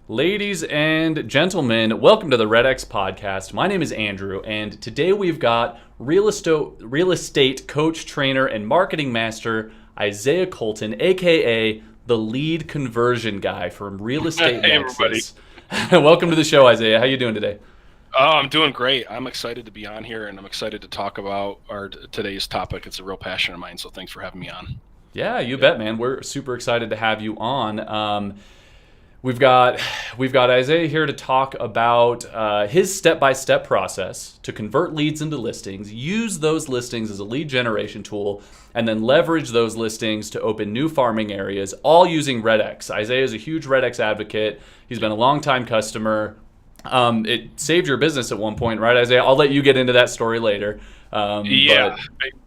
Ladies and gentlemen, welcome to the REDX podcast. My name is Andrew, and today we've got real estate coach, trainer, and marketing master Isaiah Colton, aka the lead conversion guy from Real Estate Hey, everybody. Nexus. Welcome to the show, Isaiah. How you doing today? Oh, I'm doing great. I'm excited to be on here, and I'm excited to talk about our today's topic. It's a real passion of mine, so thanks for having me on. Yeah, you bet, man. We're super excited to have you on. We've got Isaiah here to talk about his step-by-step process to convert leads into listings, use those listings as a lead generation tool, and then leverage those listings to open new farming areas, all using REDX. Isaiah is a huge REDX advocate. He's been a longtime customer. It saved your business at one point, right, Isaiah? I'll let you get into that story later. Yeah,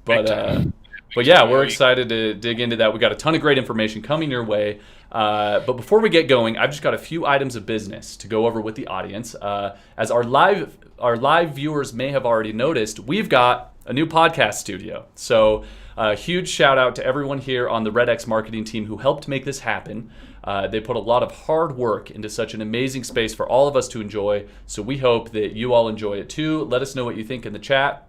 But yeah, we're excited to dig into that. We got a ton of great information coming your way. But before we get going, I've just got a few items of business to go over with the audience. As our live viewers may have already noticed, we've got a new podcast studio. So a huge shout out to everyone here on the REDX marketing team who helped make this happen. They put a lot of hard work into such an amazing space for all of us to enjoy. So we hope that you all enjoy it too. Let us know what you think in the chat.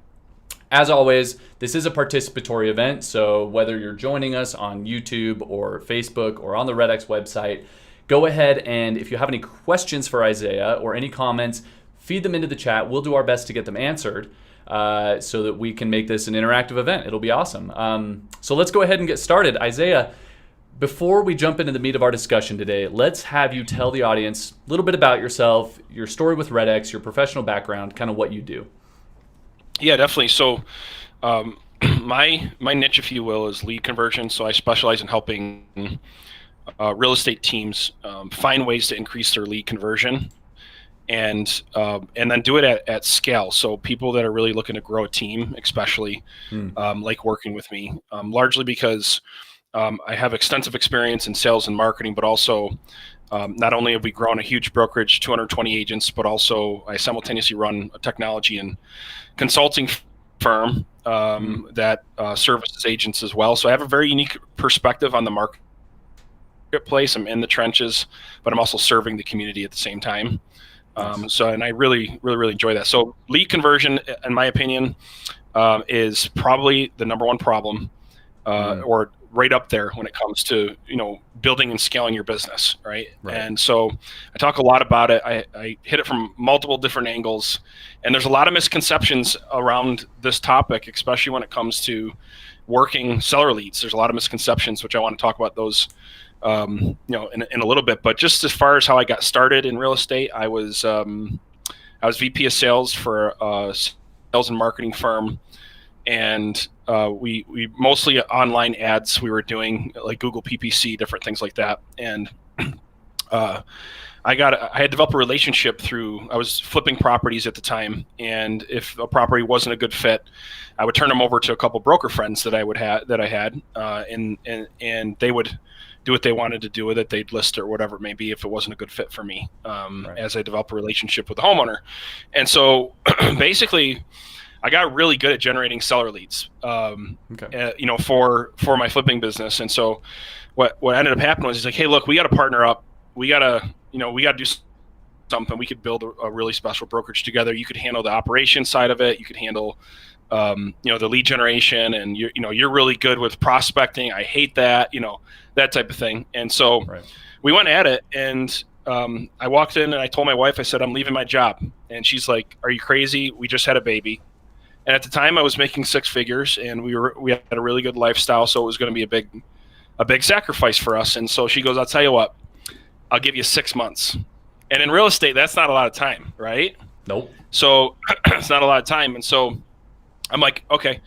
As always, this is a participatory event, so whether you're joining us on YouTube or Facebook or on the REDX website, go ahead and if you have any questions for Isaiah or any comments, feed them into the chat. We'll do our best to get them answered so that we can make this an interactive event. It'll be awesome. So let's go ahead and get started. Isaiah, before we jump into the meat of our discussion today, let's have you tell the audience a little bit about yourself, your story with REDX, your professional background, kind of what you do. Yeah, definitely. So, my niche, if you will, is lead conversion. So I specialize in helping real estate teams find ways to increase their lead conversion, and then do it at scale. So people that are really looking to grow a team, especially, like working with me, largely because I have extensive experience in sales and marketing, but also not only have we grown a huge brokerage, 220 agents, but also I simultaneously run a technology and consulting firm that services agents as well. So I have a very unique perspective on the marketplace. I'm in the trenches, but I'm also serving the community at the same time. And I really enjoy that. So lead conversion, in my opinion, is probably the number one problem, or right up there when it comes to building and scaling your business, right? And so I talk a lot about it. I hit it from multiple different angles, and there's a lot of misconceptions around this topic, especially when it comes to working seller leads. There's a lot of misconceptions, which I want to talk about those in a little bit. But just as far as how I got started in real estate, I was VP of sales for a sales and marketing firm, and we mostly online ads we were doing, like Google PPC, different things like that. And I had developed a relationship through, I was flipping properties at the time, and if a property wasn't a good fit, I would turn them over to a couple broker friends that I had, and they would do what they wanted to do with it. They'd list it or whatever it may be if it wasn't a good fit for me, as I developed a relationship with the homeowner. And so basically, I got really good at generating seller leads, for my flipping business. And so what ended up happening was he's like, hey, look, we got to partner up. We got to do something. We could build a really special brokerage together. You could handle the operation side of it. You could handle, the lead generation, and you're really good with prospecting. I hate that, that type of thing. And so we went at it, and I walked in and I told my wife, I said, I'm leaving my job. And she's like, are you crazy? We just had a baby. And at the time I was making six figures, and we had a really good lifestyle. So it was going to be a big sacrifice for us. And so she goes, I'll tell you what, I'll give you 6 months. And in real estate, that's not a lot of time, right? Nope. So it's not a lot of time. And so I'm like, okay,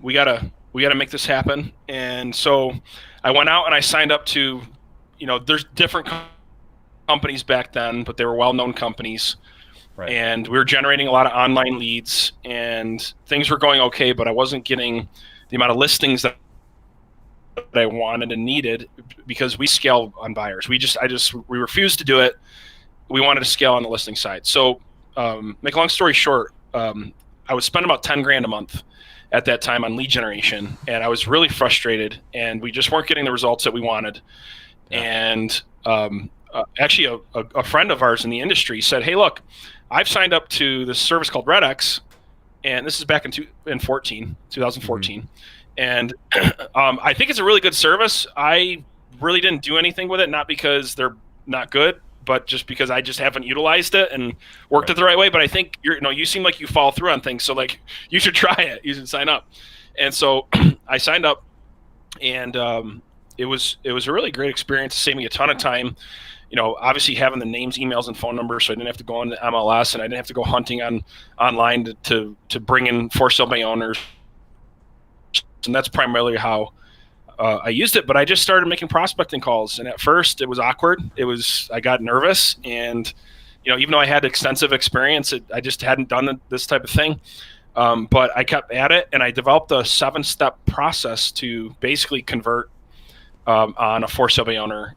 we gotta make this happen. And so I went out and I signed up to, there's different companies back then, but they were well-known companies. Right. And we were generating a lot of online leads, and things were going okay, but I wasn't getting the amount of listings that I wanted and needed, because we scale on buyers. We refused to do it. We wanted to scale on the listing side. So make a long story short, I was spending about 10 grand a month at that time on lead generation, and I was really frustrated, and we just weren't getting the results that we wanted. Yeah. And actually a friend of ours in the industry said, "Hey, look, I've signed up to this service called REDX, and this is back in 2014, mm-hmm. And I think it's a really good service. I really didn't do anything with it, not because they're not good, but just because I just haven't utilized it and worked it the right way. But I think you seem like you follow through on things, so like you should try it. You should sign up." And so I signed up, and it was a really great experience. It saved me a ton of time. Obviously having the names, emails, and phone numbers, so I didn't have to go on the MLS, and I didn't have to go hunting online to bring in for sale by owners. And that's primarily how I used it. But I just started making prospecting calls, and at first it was awkward. I got nervous, and even though I had extensive experience, I just hadn't done this type of thing. But I kept at it, and I developed a 7-step process to basically convert on a for sale by owner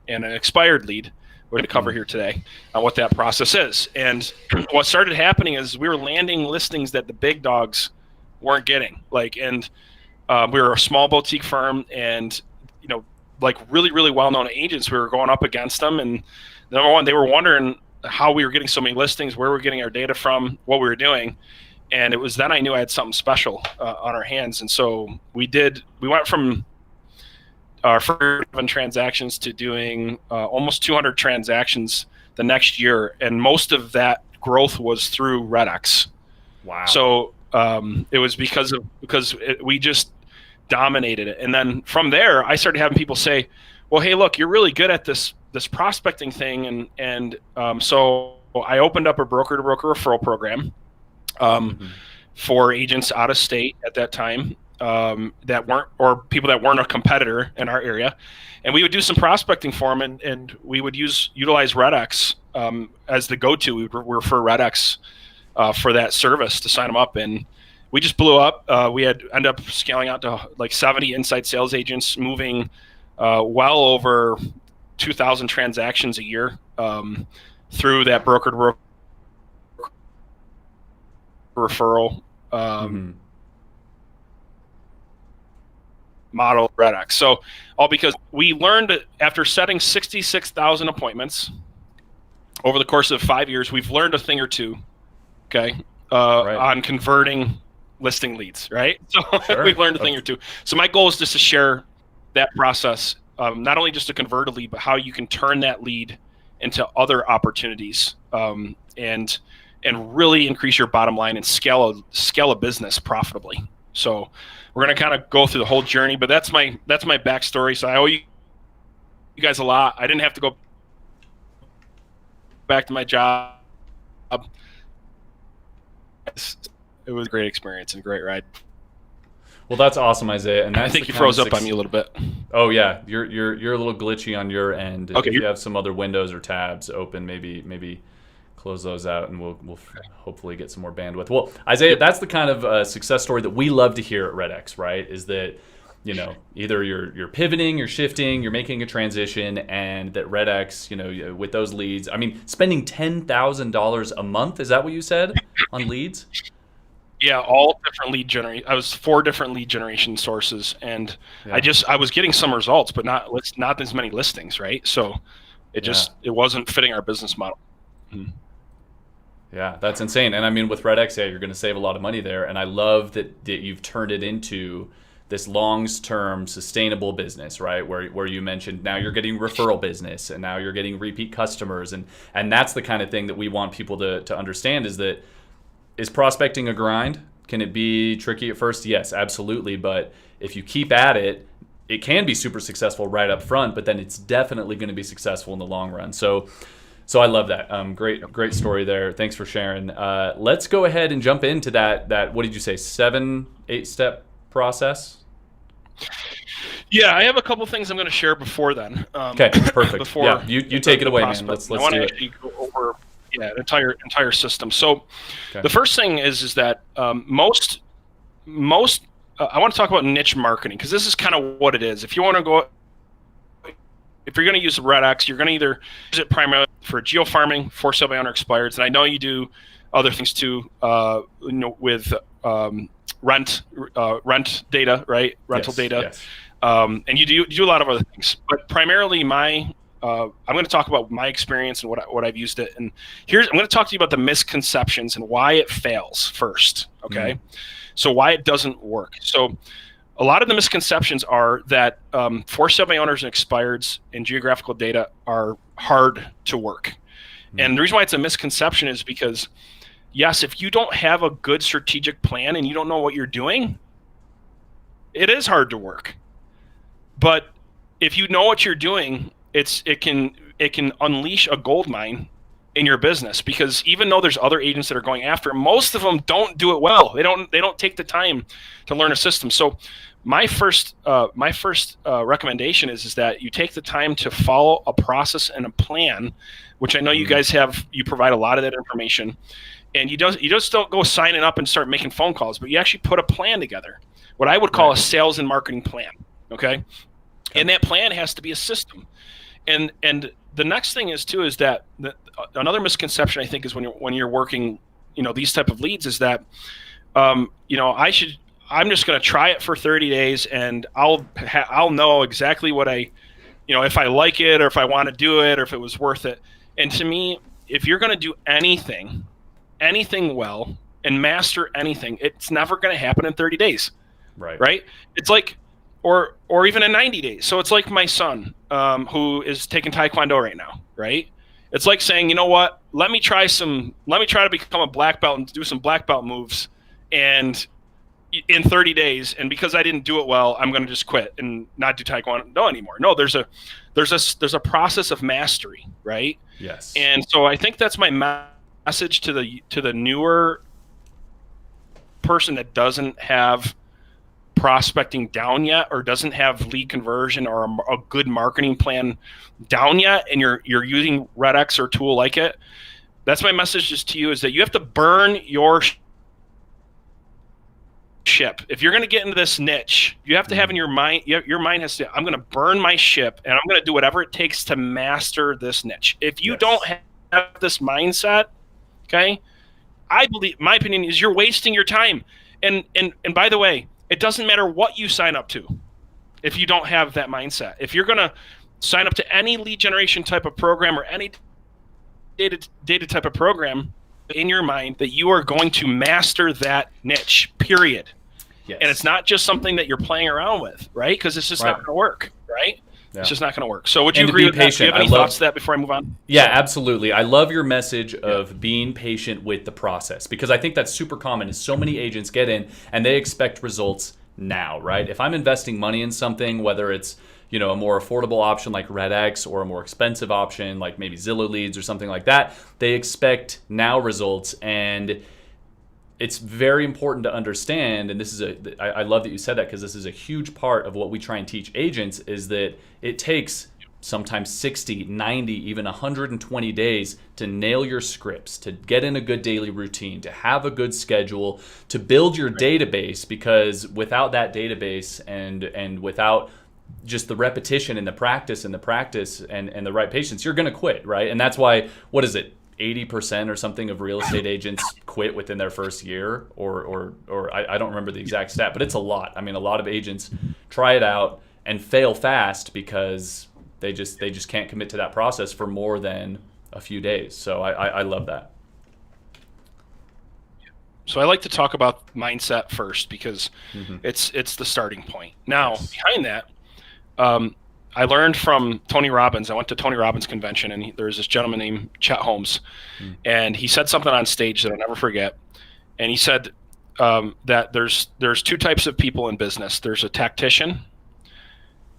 and an expired lead. We're going to cover here today on what that process is. And what started happening is we were landing listings that the big dogs weren't getting. We were a small boutique firm, and really, really well-known agents, we were going up against them. And number one, they were wondering how we were getting so many listings, where we were getting our data from, what we were doing. And it was then I knew I had something special on our hands. And so we went from our first 7 transactions to doing almost 200 transactions the next year. And most of that growth was through REDX. Wow. So it was because we just dominated it. And then from there, I started having people say, well, hey, look, you're really good at this prospecting thing. And so I opened up a broker-to-broker referral program for agents out of state at that time that weren't, or people that weren't a competitor in our area. And we would do some prospecting for them, and we would utilize REDX as the go-to. We would refer REDX for that service to sign them up. And we just blew up. We ended up scaling out to like 70 inside sales agents, moving well over 2,000 transactions a year through that broker-to-broker referral model REDX. So all because we learned after setting 66,000 appointments over the course of 5 years, we've learned a thing or two, on converting listing leads, right? So sure. We've learned a thing or two. So my goal is just to share that process, not only just to convert a lead, but how you can turn that lead into other opportunities, and really increase your bottom line and scale a business profitably. So we're going to kind of go through the whole journey, but that's my backstory. So I owe you guys a lot. I didn't have to go back to my job. It was a great experience and a great ride. Well, that's awesome, Isaiah. And that's I think you froze up on me a little bit. Oh yeah, you're a little glitchy on your end. Okay. If you have some other windows or tabs open, maybe close those out, and we'll hopefully get some more bandwidth. Well, Isaiah, that's the kind of success story that we love to hear at REDX, right? Is that either you're pivoting, you're shifting, you're making a transition, and that REDX, with those leads, I mean, spending $10,000 a month, is that what you said on leads? Yeah, all different lead generation. I was 4 different lead generation sources, and yeah. I was getting some results, but not as many listings, right? So it wasn't fitting our business model. Mm-hmm. Yeah, that's insane. And I mean, with REDX, you're going to save a lot of money there. And I love that you've turned it into this long-term sustainable business, right? Where you mentioned now you're getting referral business, and now you're getting repeat customers, and that's the kind of thing that we want people to understand. Is prospecting a grind? Can it be tricky at first? Yes, absolutely. But if you keep at it, it can be super successful right up front, but then it's definitely going to be successful in the long run. So I love that. Great story there. Thanks for sharing. Let's go ahead and jump into that. What did you say? 7-8 step process? Yeah, I have a couple things I'm going to share before then. Okay, perfect. You take it away, man. Let's do it. I want to actually go over an entire system. So the first thing is that most I want to talk about niche marketing, because this is kind of what it is. If you're going to use REDX, you're going to either use it primarily for geofarming, for sale by owner expireds, and I know you do other things too, with rent data, right? Rental data. Yes. And you do a lot of other things, but primarily I'm going to talk about my experience and what I've used it. And I'm going to talk to you about the misconceptions and why it fails first. Okay. So why it doesn't work. So a lot of the misconceptions are that forced sale by owners and expireds and geographical data are hard to work. And the reason why it's a misconception is because, yes, if you don't have a good strategic plan and you don't know what you're doing, it is hard to work. But if you know what you're doing, it can unleash a gold mine in your business, because even though there's other agents that are going after it, most of them don't do it well. They don't take the time to learn a system. So my first recommendation is that you take the time to follow a process and a plan, which I know you guys have. You provide a lot of that information, and you just don't go signing up and start making phone calls, but you actually put a plan together, what I would call a sales and marketing plan. Okay, and that plan has to be a system. And the next thing is that another misconception, I think, is when you're working, these type of leads, is that I'm just going to try it for 30 days and I'll know exactly what if I like it, or if I want to do it, or if it was worth it. And to me, if you're going to do anything well and master anything, it's never going to happen in 30 days. Right. It's like, or even in 90 days. So it's like my son, who is taking Taekwondo right now, right? It's like saying, you know what, let me try to become a black belt and do some black belt moves, and in 30 days, and because I didn't do it well, I'm going to just quit and not do Taekwondo anymore. No, there's a process of mastery, right? Yes. And so I think that's my message to the newer person that doesn't have prospecting down yet, or doesn't have lead conversion or a good marketing plan down yet, and you're using REDX or a tool like it. That's my message just to you, is that you have to burn your ship. If you're going to get into this niche, you have to have in your mind, your mind has to, I'm going to burn my ship and I'm going to do whatever it takes to master this niche. If you don't have this mindset, okay, I believe, my opinion is, you're wasting your time. And by the way, it doesn't matter what you sign up to if you don't have that mindset. If you're going to sign up to any lead generation type of program or any data type of program, in your mind that you are going to master that niche, period. Yes. And it's not just something that you're playing around with, right? Because it's just not going to work, right? Yeah. It's just not going to work. So would you agree with that? Do you have any thoughts to that before I move on? Yeah, absolutely. I love your message of being patient with the process, because I think that's super common. Is so many agents get in and they expect results now, right? If I'm investing money in something, whether it's a more affordable option like REDX, or a more expensive option like maybe Zillow Leads or something like that, they expect now results. And it's very important to understand, and this is I love that you said that, because this is a huge part of what we try and teach agents, is that it takes sometimes 60, 90, even 120 days to nail your scripts, to get in a good daily routine, to have a good schedule, to build your database, because without that database and without just the repetition and the practice and the right patience, you're going to quit, right? And that's why, what is it, 80% or something of real estate agents quit within their first year, or I don't remember the exact stat, but it's a lot. I mean, a lot of agents try it out and fail fast because they just can't commit to that process for more than a few days. So I love that. So I like to talk about mindset first, because it's the starting point. Now, behind that, I learned from Tony Robbins. I went to Tony Robbins convention, and there's this gentleman named Chet Holmes, and he said something on stage that I'll never forget. And he said that there's two types of people in business. There's a tactician,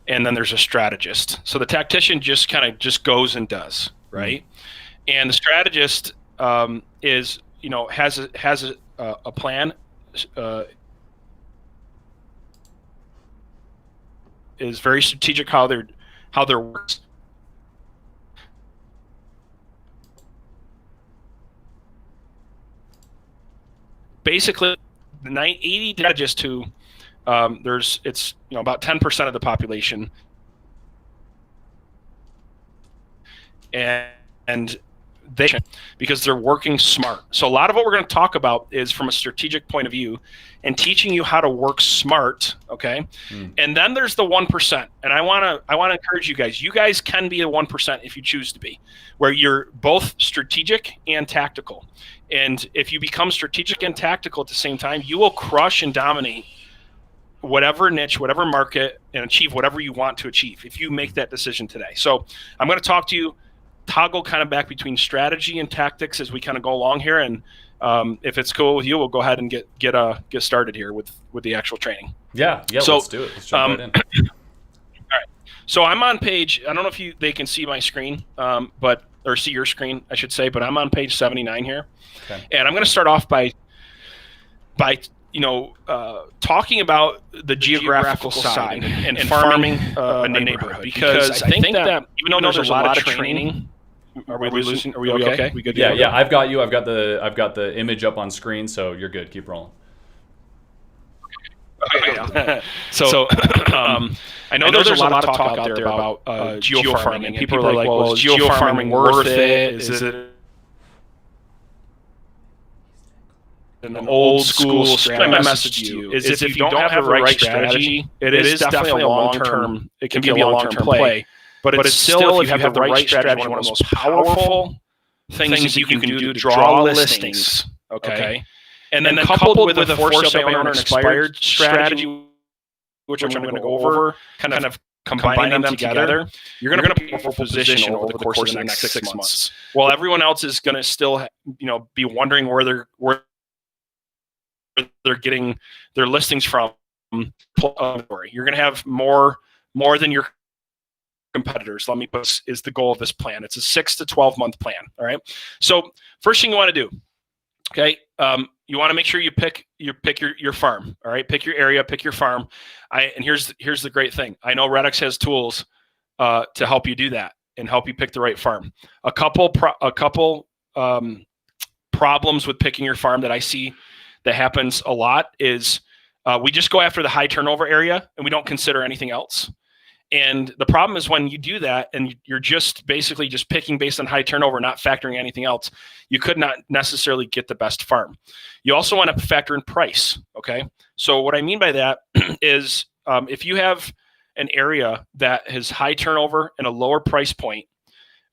and then there's a strategist. So the tactician just kind of just goes and does, right? And the strategist is has a plan. Is very strategic how their works. Basically, the 80 strategists who it's about 10% of the population, and because they're working smart. So a lot of what we're going to talk about is from a strategic point of view and teaching you how to work smart, okay? And then there's the 1%. And I want to encourage you guys. You guys can be a 1% if you choose to be, where you're both strategic and tactical. And if you become strategic and tactical at the same time, you will crush and dominate whatever niche, whatever market, and achieve whatever you want to achieve if you make that decision today. So I'm going to talk to you, toggle kind of back between strategy and tactics as we kind of go along here. And if it's cool with you, we'll go ahead and get started here with the actual training. Yeah, so, let's do it. Let's jump right in. All right. So I'm on page, I don't know if they can see my screen, or see your screen, I should say, but I'm on page 79 here. Okay. And I'm going to start off by talking about the geographical side and farming a neighborhood, because I think that even though there's a lot of training, are we losing? Are we okay? We good? Yeah. I've got you. I've got the image up on screen, so you're good. Keep rolling. Okay. So I know there's a lot of talk out there about geofarming, and people are like, "Well, is geofarming worth it? Is it an old school strategy?" My message to you is if you don't have the right strategy, it is definitely a long-term. It can be a long-term play, but it's still, if you have the right strategy, one of the most powerful things that you can do to draw listings. Okay. And then coupled with a for sale by owner and expired strategy, which I'm going to go over, kind of combining them together, you're going to be in a powerful position over the course of the next 6 months. While everyone else is going to still, be wondering where they're getting their listings from. You're going to have more than your competitors. Let me put is the goal of this plan. It's a 6 to 12 month plan. All right. So first thing you want to do, okay, you want to make sure you pick your farm. All right, pick your area, pick your farm. And here's the great thing. I know REDX has tools to help you do that and help you pick the right farm. A couple problems with picking your farm that I see that happens a lot is we just go after the high turnover area and we don't consider anything else. And the problem is when you do that and you're just basically just picking based on high turnover, not factoring anything else, you could not necessarily get the best farm. You also want to factor in price. Okay. So what I mean by that is if you have an area that has high turnover and a lower price point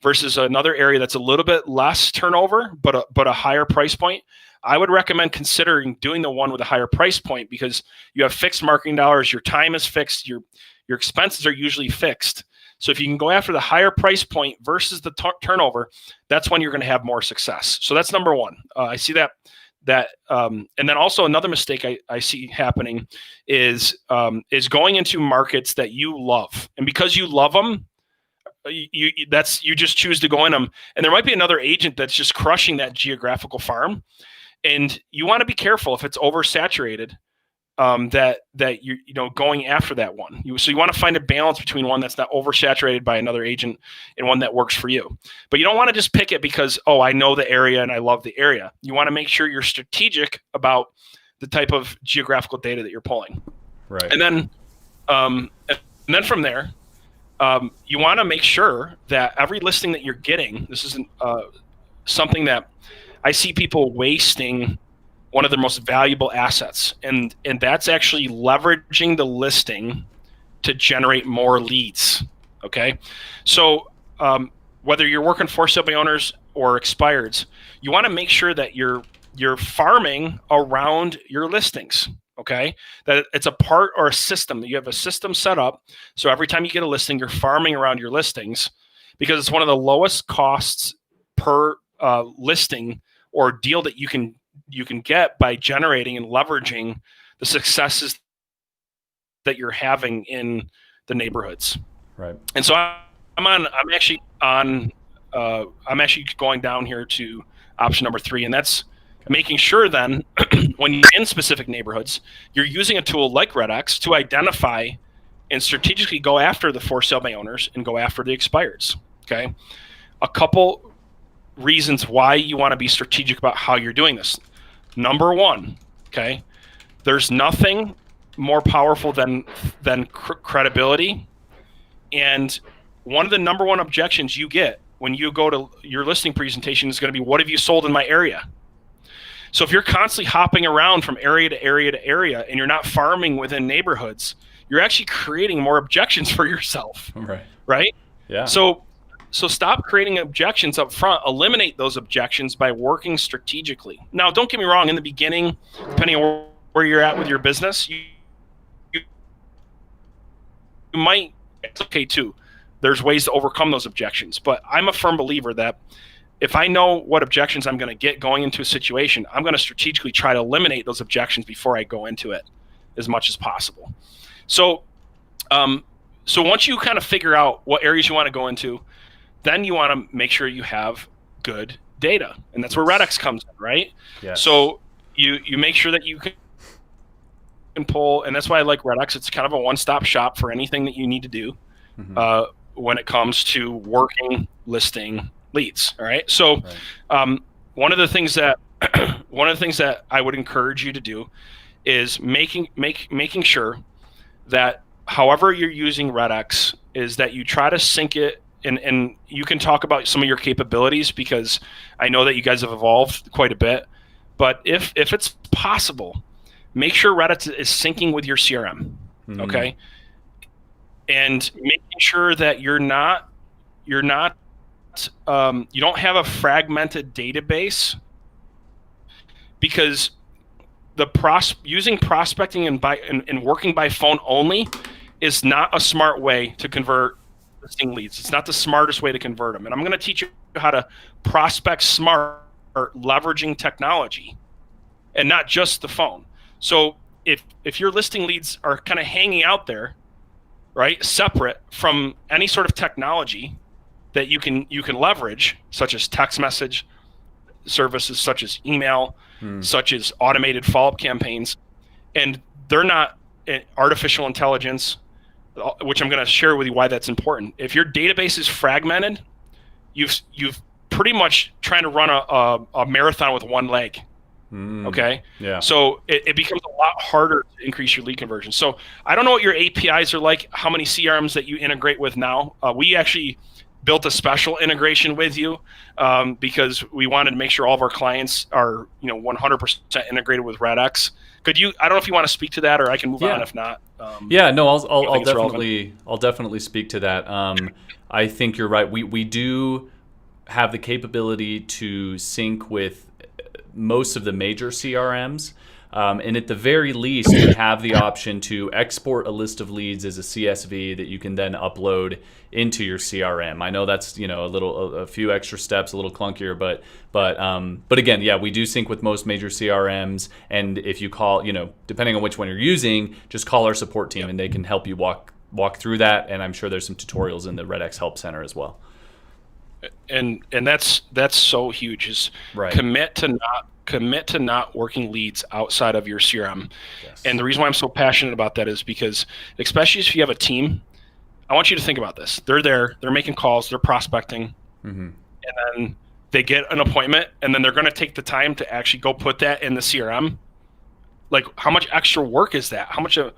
versus another area that's a little bit less turnover, but a higher price point, I would recommend considering doing the one with a higher price point because you have fixed marketing dollars, your time is fixed, your expenses are usually fixed. So if you can go after the higher price point versus the turnover, that's when you're going to have more success. So that's number one. I see that, and then also another mistake I see happening is going into markets that you love, and because you love them, you just choose to go in them. And there might be another agent that's just crushing that geographical farm, and you want to be careful if it's oversaturated. That you're going after that one. So you want to find a balance between one that's not oversaturated by another agent and one that works for you. But you don't want to just pick it because, I know the area and I love the area. You want to make sure you're strategic about the type of geographical data that you're pulling. Right. And then from there, you want to make sure that every listing that you're getting, this isn't something that I see people wasting one of their most valuable assets. And that's actually leveraging the listing to generate more leads. Okay. So whether you're working for sale by owners or expireds, you want to make sure that you're farming around your listings. Okay. That it's a part or a system that you have a system set up. So every time you get a listing, you're farming around your listings because it's one of the lowest costs per listing or deal that you can get by generating and leveraging the successes that you're having in the neighborhoods. Right. And so I'm actually going down here to option number 3, and that's making sure then when you're in specific neighborhoods, you're using a tool like REDX to identify and strategically go after the for sale by owners and go after the expireds. Okay. A couple reasons why you want to be strategic about how you're doing this. Number one, okay, there's nothing more powerful than credibility. And one of the number one objections you get when you go to your listing presentation is going to be, what have you sold in my area? So if you're constantly hopping around from area to area to area and you're not farming within neighborhoods, you're actually creating more objections for yourself. Right? Yeah. So stop creating objections up front. Eliminate those objections by working strategically. Now, don't get me wrong. In the beginning, depending on where you're at with your business, you might, it's okay too. There's ways to overcome those objections. But I'm a firm believer that if I know what objections I'm going to get going into a situation, I'm going to strategically try to eliminate those objections before I go into it as much as possible. So once you kind of figure out what areas you want to go into, then you want to make sure you have good data. And that's where REDX comes in, right? Yes. So you make sure that you can pull, and that's why I like REDX. It's kind of a one-stop shop for anything that you need to do when it comes to working listing leads. All right. So one of the things that I would encourage you to do is making sure that however you're using REDX is that you try to sync it, and you can talk about some of your capabilities because I know that you guys have evolved quite a bit. But if it's possible, make sure REDX is syncing with your CRM. Okay. And making sure that you don't have a fragmented database, because using prospecting and working by phone only is not a smart way to convert listing leads. It's not the smartest way to convert them. And I'm going to teach you how to prospect smart, leveraging technology and not just the phone. So if your listing leads are kind of hanging out there, right, separate from any sort of technology that you can leverage, such as text message services, such as email, such as automated follow-up campaigns, and they're not artificial intelligence, which I'm going to share with you why that's important. If your database is fragmented, you've pretty much trying to run a marathon with one leg. Okay. Yeah. So it becomes a lot harder to increase your lead conversion. So I don't know what your APIs are like, how many CRMs that you integrate with now. We actually built a special integration with you because we wanted to make sure all of our clients are 100% integrated with REDX. I don't know if you want to speak to that, or I can move on if not. No, I'll definitely speak to that. I think you're right. We do have the capability to sync with most of the major CRMs. And at the very least, you have the option to export a list of leads as a CSV that you can then upload into your CRM. I know that's a few extra steps, a little clunkier, but again, yeah, we do sync with most major CRMs. And if you call, depending on which one you're using, just call our support team and they can help you walk through that. And I'm sure there's some tutorials in the REDX Help Center as well. And that's so huge. Is right. Commit to not working leads outside of your CRM. Yes. And the reason why I'm so passionate about that is because, especially if you have a team, I want you to think about this. They're there, they're making calls, they're prospecting, and then they get an appointment, and then they're going to take the time to actually go put that in the CRM. Like, how much extra work is that? How much of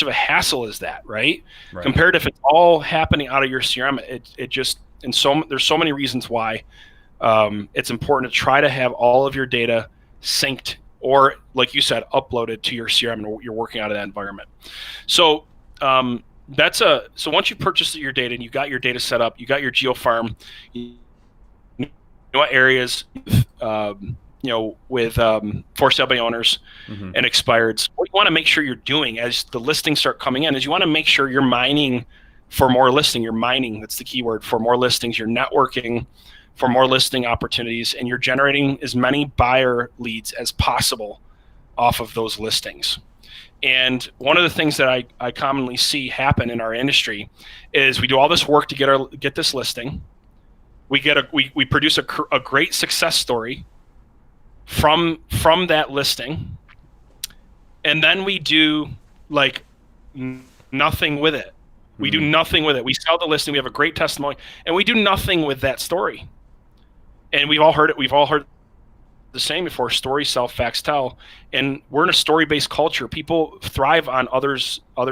a hassle is that, right? Compared to if it's all happening out of your CRM, it just, there's so many reasons why it's important to try to have all of your data synced, or like you said, uploaded to your CRM, and you're working out of that environment. So so once you purchase your data and you got your data set up, you got your GeoFarm, you know what areas, with for sale by owners and expireds. What you want to make sure you're doing as the listings start coming in is you want to make sure you're mining for more listing. You're mining, that's the key word, for more listings. You're networking for more listing opportunities, and you're generating as many buyer leads as possible off of those listings. And one of the things that I commonly see happen in our industry is we do all this work to get this listing. We produce a great success story from that listing, and then we do nothing with it. We do nothing with it. We sell the listing. We have a great testimony, and we do nothing with that story. And we've all heard it. We've all heard saying before, story sell, facts tell, and we're in a story-based culture. People thrive on other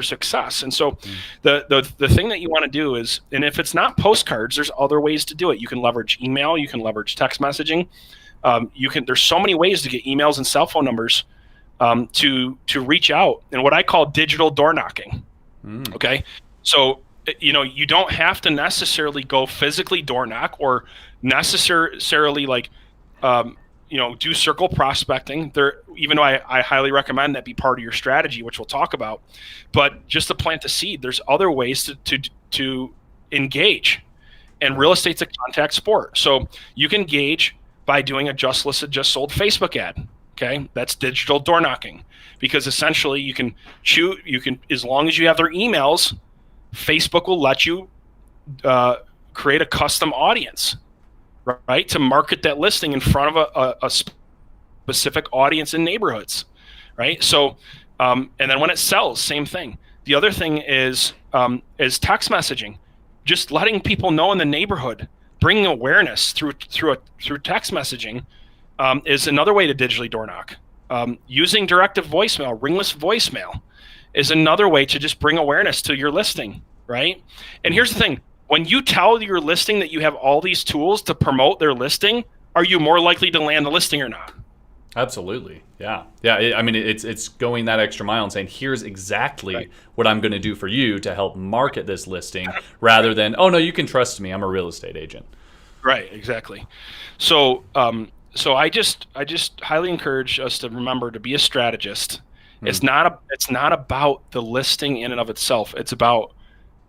success, and so the thing that you want to do is, and if it's not postcards, there's other ways to do it. You can leverage email, you can leverage text messaging. There's so many ways to get emails and cell phone numbers to reach out, and what I call digital door knocking. Okay, so you don't have to necessarily go physically door knock or necessarily like do circle prospecting there, even though I highly recommend that be part of your strategy, which we'll talk about. But just to plant the seed, there's other ways to engage, and real estate's a contact sport. So you can engage by doing a just listed, just sold Facebook ad. Okay, that's digital door knocking, because essentially you can as long as you have their emails, Facebook will let you create a custom audience, right, to market that listing in front of a specific audience in neighborhoods, right? So, and then when it sells, same thing. The other thing is text messaging, just letting people know in the neighborhood, bringing awareness through text messaging is another way to digitally door knock. Using directive voicemail, ringless voicemail, is another way to just bring awareness to your listing, right? And here's the thing. When you tell your listing that you have all these tools to promote their listing, are you more likely to land the listing or not? Absolutely. Yeah. I mean, it's going that extra mile and saying, here's exactly what I'm going to do for you to help market this listing, rather than, oh, no, you can trust me, I'm a real estate agent. Right, exactly. So I just highly encourage us to remember to be a strategist. It's not about the listing in and of itself. It's about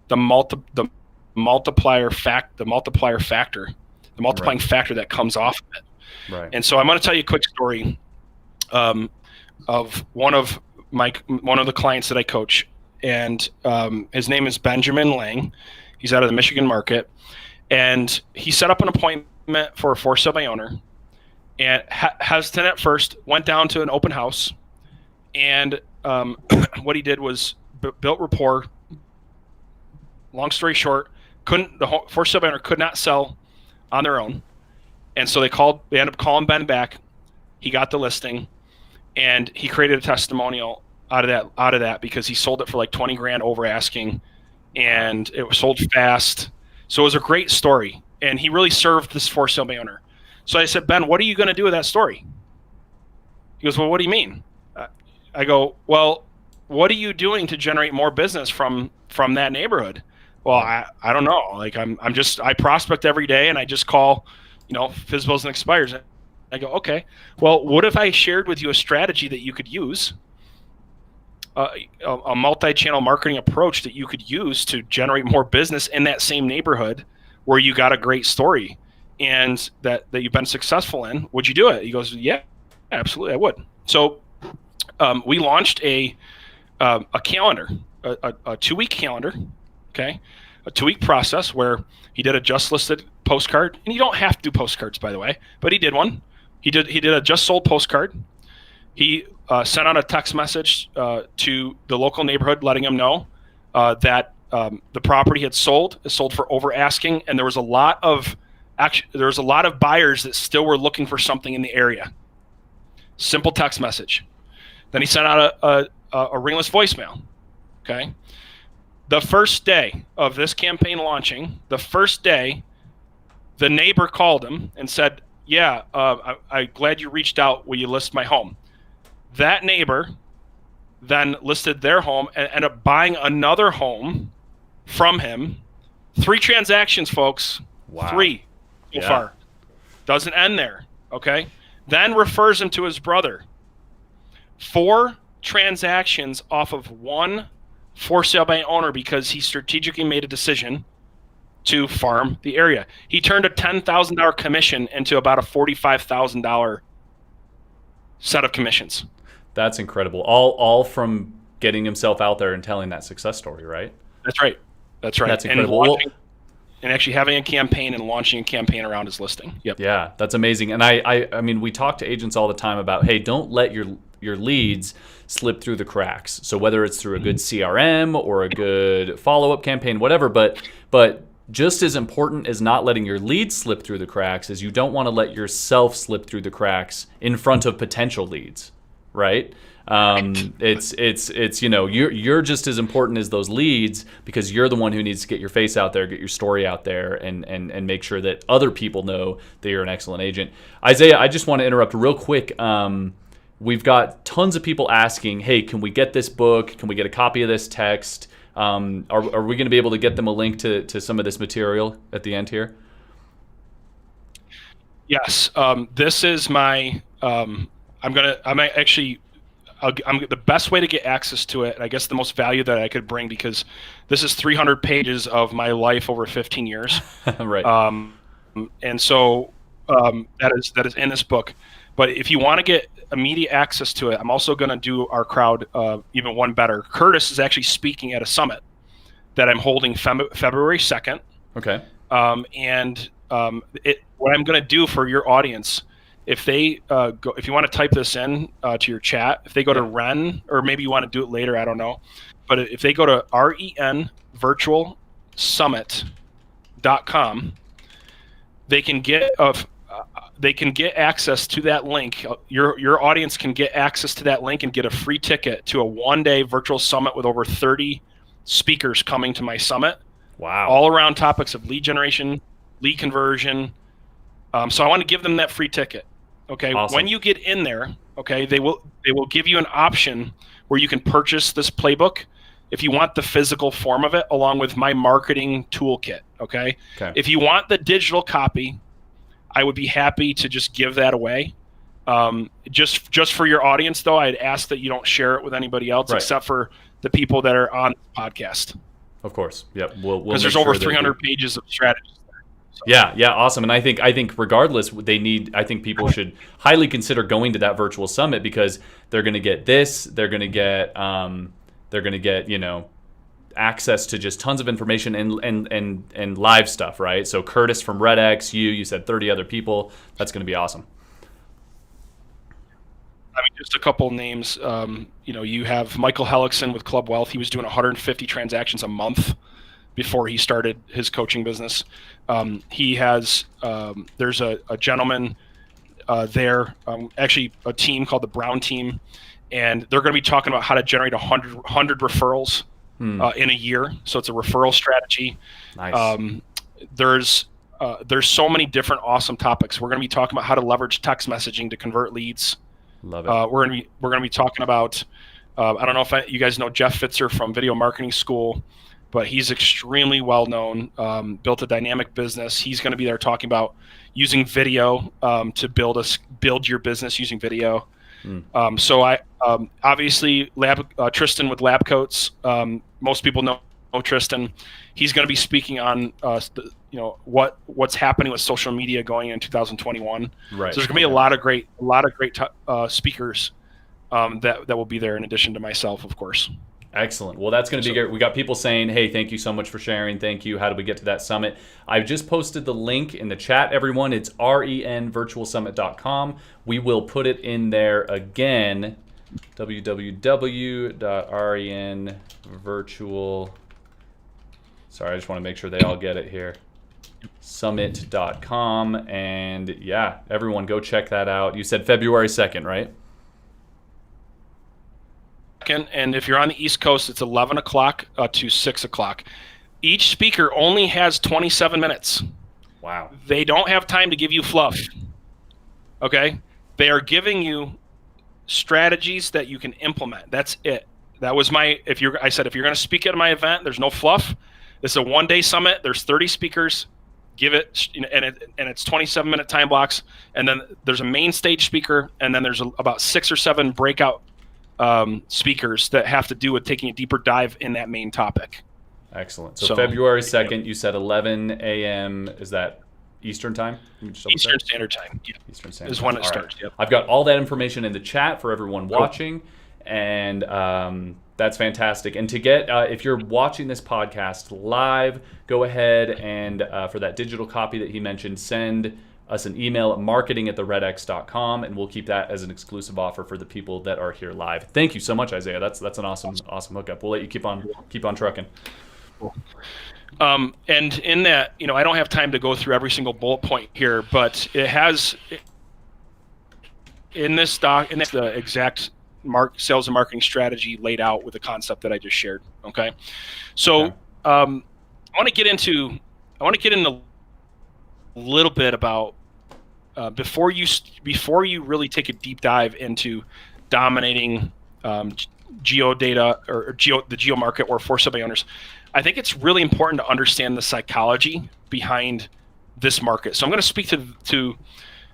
the multiplying factor, the multiplying factor that comes off of it. Right. And so I'm going to tell you a quick story of one of the clients that I coach, and his name is Benjamin Lang. He's out of the Michigan market, and he set up an appointment for a for sale by owner, and hesitant at first, went down to an open house, and what he did was built rapport. Long story short, the for sale by owner could not sell on their own, and so they ended up calling Ben back. He got the listing, and he created a testimonial out of that because he sold it for like 20 grand over asking, and it was sold fast. So it was a great story, and he really served this for sale by owner. So I said, Ben, what are you going to do with that story? He goes, well, what do you mean? I go, well, what are you doing to generate more business from that neighborhood? Well, I don't know. Like I prospect every day, and I just call, FSBOs and expires. I go, okay. Well, what if I shared with you a strategy that you could use, a multi-channel marketing approach that you could use to generate more business in that same neighborhood where you got a great story and that you've been successful in? Would you do it? He goes, yeah, absolutely, I would. So we launched a calendar, a 2-week calendar. Okay, a 2-week process where he did a just listed postcard, and you don't have to do postcards, by the way, but he did one. He did a just sold postcard. He sent out a text message to the local neighborhood, letting them know that the property had sold for over asking, and there was a lot of buyers that still were looking for something in the area. Simple text message. Then he sent out a ringless voicemail. Okay. The first day of this campaign launching, the neighbor called him and said, yeah, I'm glad you reached out. Will you list my home? That neighbor then listed their home and ended up buying another home from him. 3 transactions, folks. Wow. 3 so far. Doesn't end there, okay? Then refers him to his brother. 4 transactions off of 1 for sale by owner because he strategically made a decision to farm the area. He turned a $10,000 commission into about a $45,000 set of commissions. That's incredible. All from getting himself out there and telling that success story, right? That's right. That's incredible. And actually having a campaign and launching a campaign around his listing. Yep. Yeah, that's amazing. And I mean, we talk to agents all the time about, hey, don't let your leads slip through the cracks. So whether it's through a good CRM or a good follow-up campaign, whatever, but just as important as not letting your leads slip through the cracks is you don't want to let yourself slip through the cracks in front of potential leads, right? It's you're just as important as those leads, because you're the one who needs to get your face out there, get your story out there, and make sure that other people know that you're an excellent agent. Isaiah, I just want to interrupt real quick. We've got tons of people asking, hey, can we get this book? Can we get a copy of this text? Are we going to be able to get them a link to some of this material at the end here? Yes. This is my. The best way to get access to it, and I guess the most value that I could bring, because this is 300 pages of my life over 15 years. Right. And so that is in this book. But if you want to get immediate access to it, I'm also going to do our crowd even one better. Curtis is actually speaking at a summit that I'm holding February 2nd. Okay. What I'm going to do for your audience, if they if you want to type this in to your chat, if they go to Ren, or maybe you want to do it later, I don't know. But if they go to renvirtualsummit.com, they can get access to that link. Your audience can get access to that link and get a free ticket to a one-day virtual summit with over 30 speakers coming to my summit. Wow. All around topics of lead generation, lead conversion. So I want to give them that free ticket. Okay. Awesome. When you get in there, okay, they will give you an option where you can purchase this playbook if you want the physical form of it, along with my marketing toolkit. Okay. If you want the digital copy, I would be happy to just give that away. Just for your audience, though, I'd ask that you don't share it with anybody else, except for the people that are on the podcast. Of course. Yep. Because there's over 300 pages of strategies. So. Yeah, awesome. And I think regardless, I think people should highly consider going to that virtual summit, because they're going to get this, they're going to get access to just tons of information and live stuff, right? So Curtis from REDX, you said 30 other people. That's going to be awesome. I mean, just a couple names. You have Michael Hellickson with Club Wealth. He was doing 150 transactions a month before he started his coaching business. He has there's a gentleman there, actually a team called the Brown Team, and they're going to be talking about how to generate 100 referrals in a year. So it's a referral strategy. Nice. There's so many different awesome topics. We're going to be talking about how to leverage text messaging to convert leads. Love it. We're going to be talking about. I don't know if you guys know Jeff Fitzer from Video Marketing School, but he's extremely well known. Built a dynamic business. He's going to be there talking about using video to build your business using video. So I obviously Tristan with Lab Coats. Most people know Tristan. He's going to be speaking on what's happening with social media going in 2021. Right. So there's going to be a lot of great speakers that will be there, in addition to myself, of course. Excellent. Well, that's going to be great. We got people saying, hey, thank you so much for sharing. Thank you. How do we get to that summit? I've just posted the link in the chat, everyone. It's renvirtualsummit.com. We will put it in there again, www.renvirtual. Sorry, I just want to make sure they all get it here. Summit.com. And yeah, everyone go check that out. You said February 2nd, right? And if you're on the East Coast, it's 11 o'clock to 6 o'clock. Each speaker only has 27 minutes. Wow. They don't have time to give you fluff. Okay? They are giving you strategies that you can implement. That's it. That was I said, if you're going to speak at my event, there's no fluff. This is a one-day summit. There's 30 speakers. Give it, and it's 27-minute time blocks. And then there's a main stage speaker, and then there's about 6 or 7 breakout speakers that have to do with taking a deeper dive in that main topic. Excellent. So February 2nd, you said 11 a.m. Is that Eastern time? Eastern Standard Time. Yeah. Eastern Standard is when time. it starts. Right. Yep. I've got all that information in the chat for everyone watching, and that's fantastic. And to get, if you're watching this podcast live, go ahead and for that digital copy that he mentioned, send us an email at marketing@theredx.com, and we'll keep that as an exclusive offer for the people that are here live. Thank you so much, Isaiah. That's an awesome hookup. We'll let you keep on trucking. Cool. And in that, I don't have time to go through every single bullet point here, but it has in this the exact sales and marketing strategy laid out with the concept that I just shared. Okay, so Okay. I want to get into a little bit about before you really take a deep dive into dominating geo data or the geo market or for sale by owners. I think it's really important to understand the psychology behind this market. So I'm going to speak to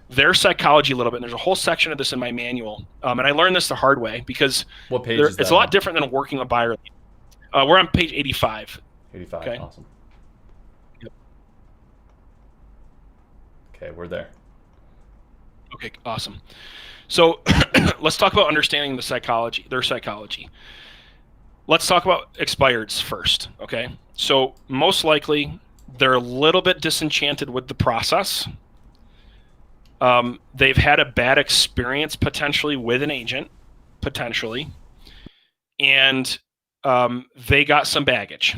their psychology a little bit. And there's a whole section of this in my manual, and I learned this the hard way because What page is that? it's a lot different than working a buyer lead. We're on page 85. 85. Okay. Awesome. Yep. Okay, we're there. Okay, awesome. So let's talk about understanding their psychology. Let's talk about expireds first, okay? So most likely they're a little bit disenchanted with the process. They've had a bad experience potentially with an agent, and they got some baggage.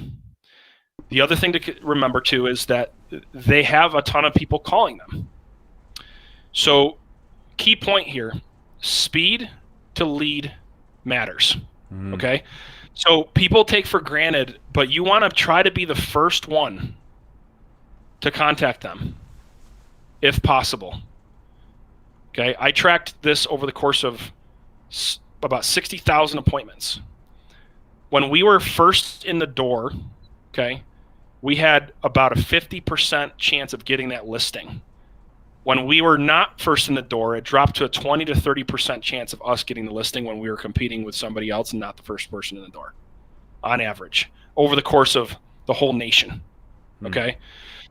The other thing to remember too is that they have a ton of people calling them. So key point here, speed to lead matters, okay? So people take for granted, but you want to try to be the first one to contact them, if possible. Okay, I tracked this over the course of about 60,000 appointments. When we were first in the door, okay, we had about a 50% chance of getting that listing. When we were not first in the door, it dropped to a 20 to 30% chance of us getting the listing when we were competing with somebody else and not the first person in the door, on average, over the course of the whole nation. Okay,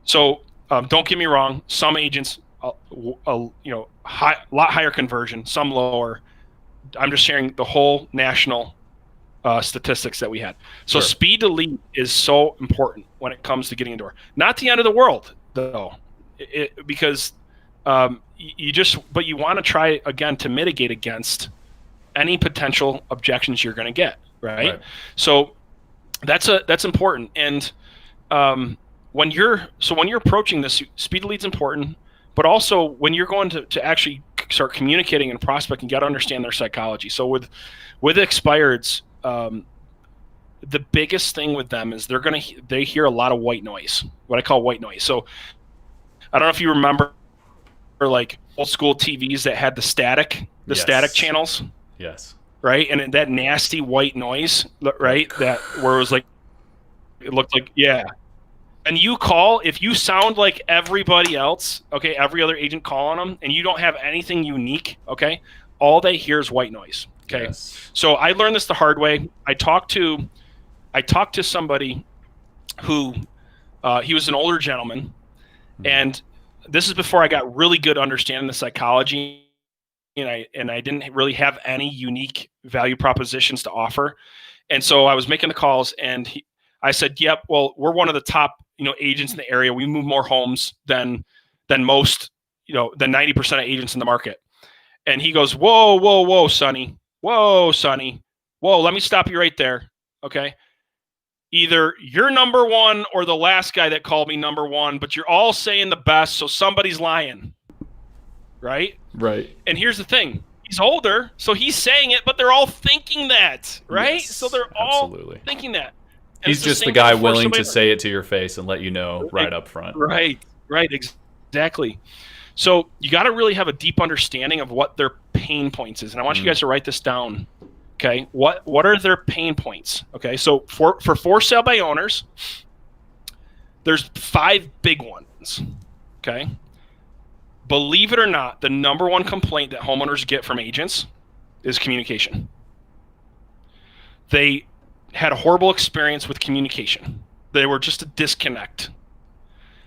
so don't get me wrong. Some agents, lot higher conversion, some lower. I'm just sharing the whole national statistics that we had. So Sure. Speed to lead is so important when it comes to getting a door. Not the end of the world, though, because you want to try again to mitigate against any potential objections you're going to get, right? So that's important. And when you're approaching this, speed to lead's important, but also when you're going to actually start communicating and prospecting, you got to understand their psychology. So with expireds, the biggest thing with them is they hear a lot of white noise, what I call white noise. So I don't know if you remember like old school TVs that had the static channels. Yes. Right. And that nasty white noise, right. That where it was like, it looked like, yeah. And if you sound like everybody else, okay, every other agent calling them, and you don't have anything unique, okay, all they hear is white noise. Okay. Yes. So I learned this the hard way. I talked to somebody who he was an older gentleman, and this is before I got really good understanding the psychology, and I didn't really have any unique value propositions to offer. And so I was making the calls, and I said, "Yep, well, we're one of the top, agents in the area. We move more homes than most, than 90% of agents in the market." And he goes, "Whoa, Sonny. Whoa, Sonny. Whoa, let me stop you right there. Okay. Either you're number one or the last guy that called me number one, but you're all saying the best, so somebody's lying." Right? Right. And here's the thing. He's older, so he's saying it, but they're all thinking that, right? Yes, so they're all absolutely thinking that. And He's just the guy willing to say it to your face and let you know right up front. Right, exactly. So you got to really have a deep understanding of what their pain points is. And I want you guys to write this down. Okay. What are their pain points? Okay. So for sale by owners, there's 5 big ones. Okay. Believe it or not, the number one complaint that homeowners get from agents is communication. They had a horrible experience with communication. They were just a disconnect.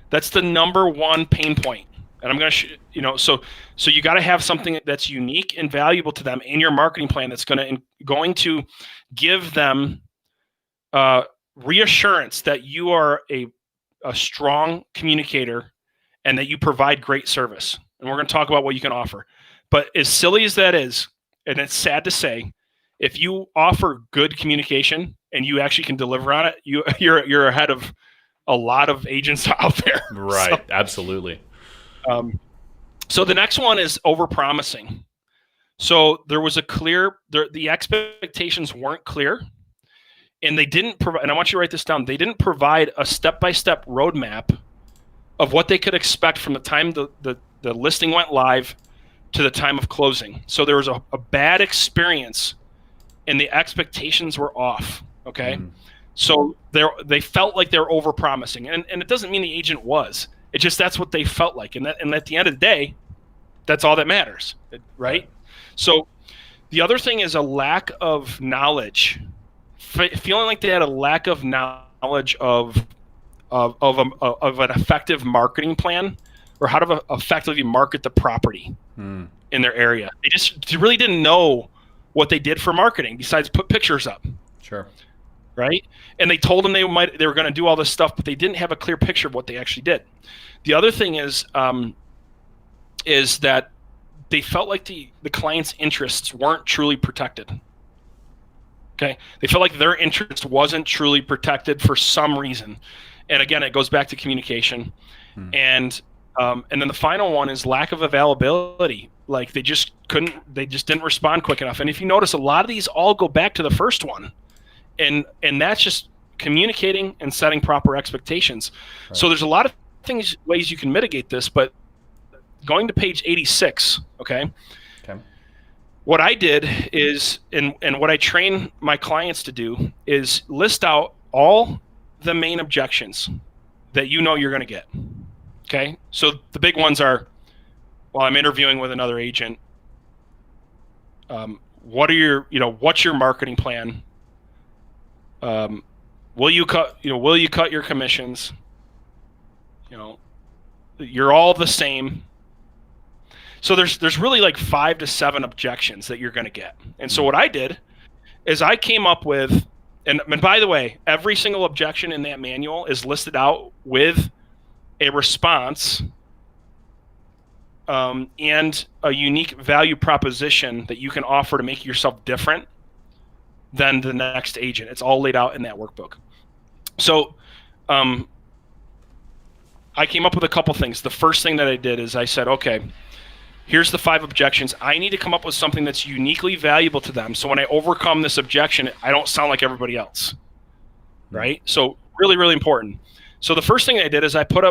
That's the number one pain point. And I'm going to, so you got to have something that's unique and valuable to them in your marketing plan that's going to give them reassurance that you are a strong communicator and that you provide great service. And we're going to talk about what you can offer. But as silly as that is, and it's sad to say, if you offer good communication and you actually can deliver on it, you're ahead of a lot of agents out there. Right. So, absolutely. So the next one is overpromising. So there was the expectations weren't clear, and they didn't provide, and I want you to write this down, they didn't provide a step-by-step roadmap of what they could expect from the time the listing went live to the time of closing. So there was a bad experience, and the expectations were off, okay? So they felt like they were overpromising, and it doesn't mean the agent was. It just, that's what they felt like, and at the end of the day, that's all that matters, right? So the other thing is a lack of knowledge, feeling like they had a lack of knowledge of an effective marketing plan, or how to effectively market the property in their area. They really didn't know what they did for marketing besides put pictures up. Sure. Right? And they told them they were going to do all this stuff, but they didn't have a clear picture of what they actually did. The other thing is that they felt like the client's interests weren't truly protected. Okay? They felt like their interest wasn't truly protected for some reason. And again, it goes back to communication. And then the final one is lack of availability. Like they just didn't respond quick enough. And if you notice, a lot of these all go back to the first one. And that's just communicating and setting proper expectations. Right. So there's a lot of ways you can mitigate this, but going to page 86, okay? What I did is, and what I train my clients to do is list out all the main objections that you know you're going to get, okay? So the big ones are, well, I'm interviewing with another agent. What's your marketing plan? Will you cut your commissions? You're all the same. So there's really like 5 to 7 objections that you're going to get. And so what I did is I came up with, and by the way, every single objection in that manual is listed out with a response and a unique value proposition that you can offer to make yourself different than the next agent. It's all laid out in that workbook. So I came up with a couple things. The first thing that I did is I said, okay, here's the 5 objections. I need to come up with something that's uniquely valuable to them. So when I overcome this objection, I don't sound like everybody else, right? So really, really important. So the first thing I did is I put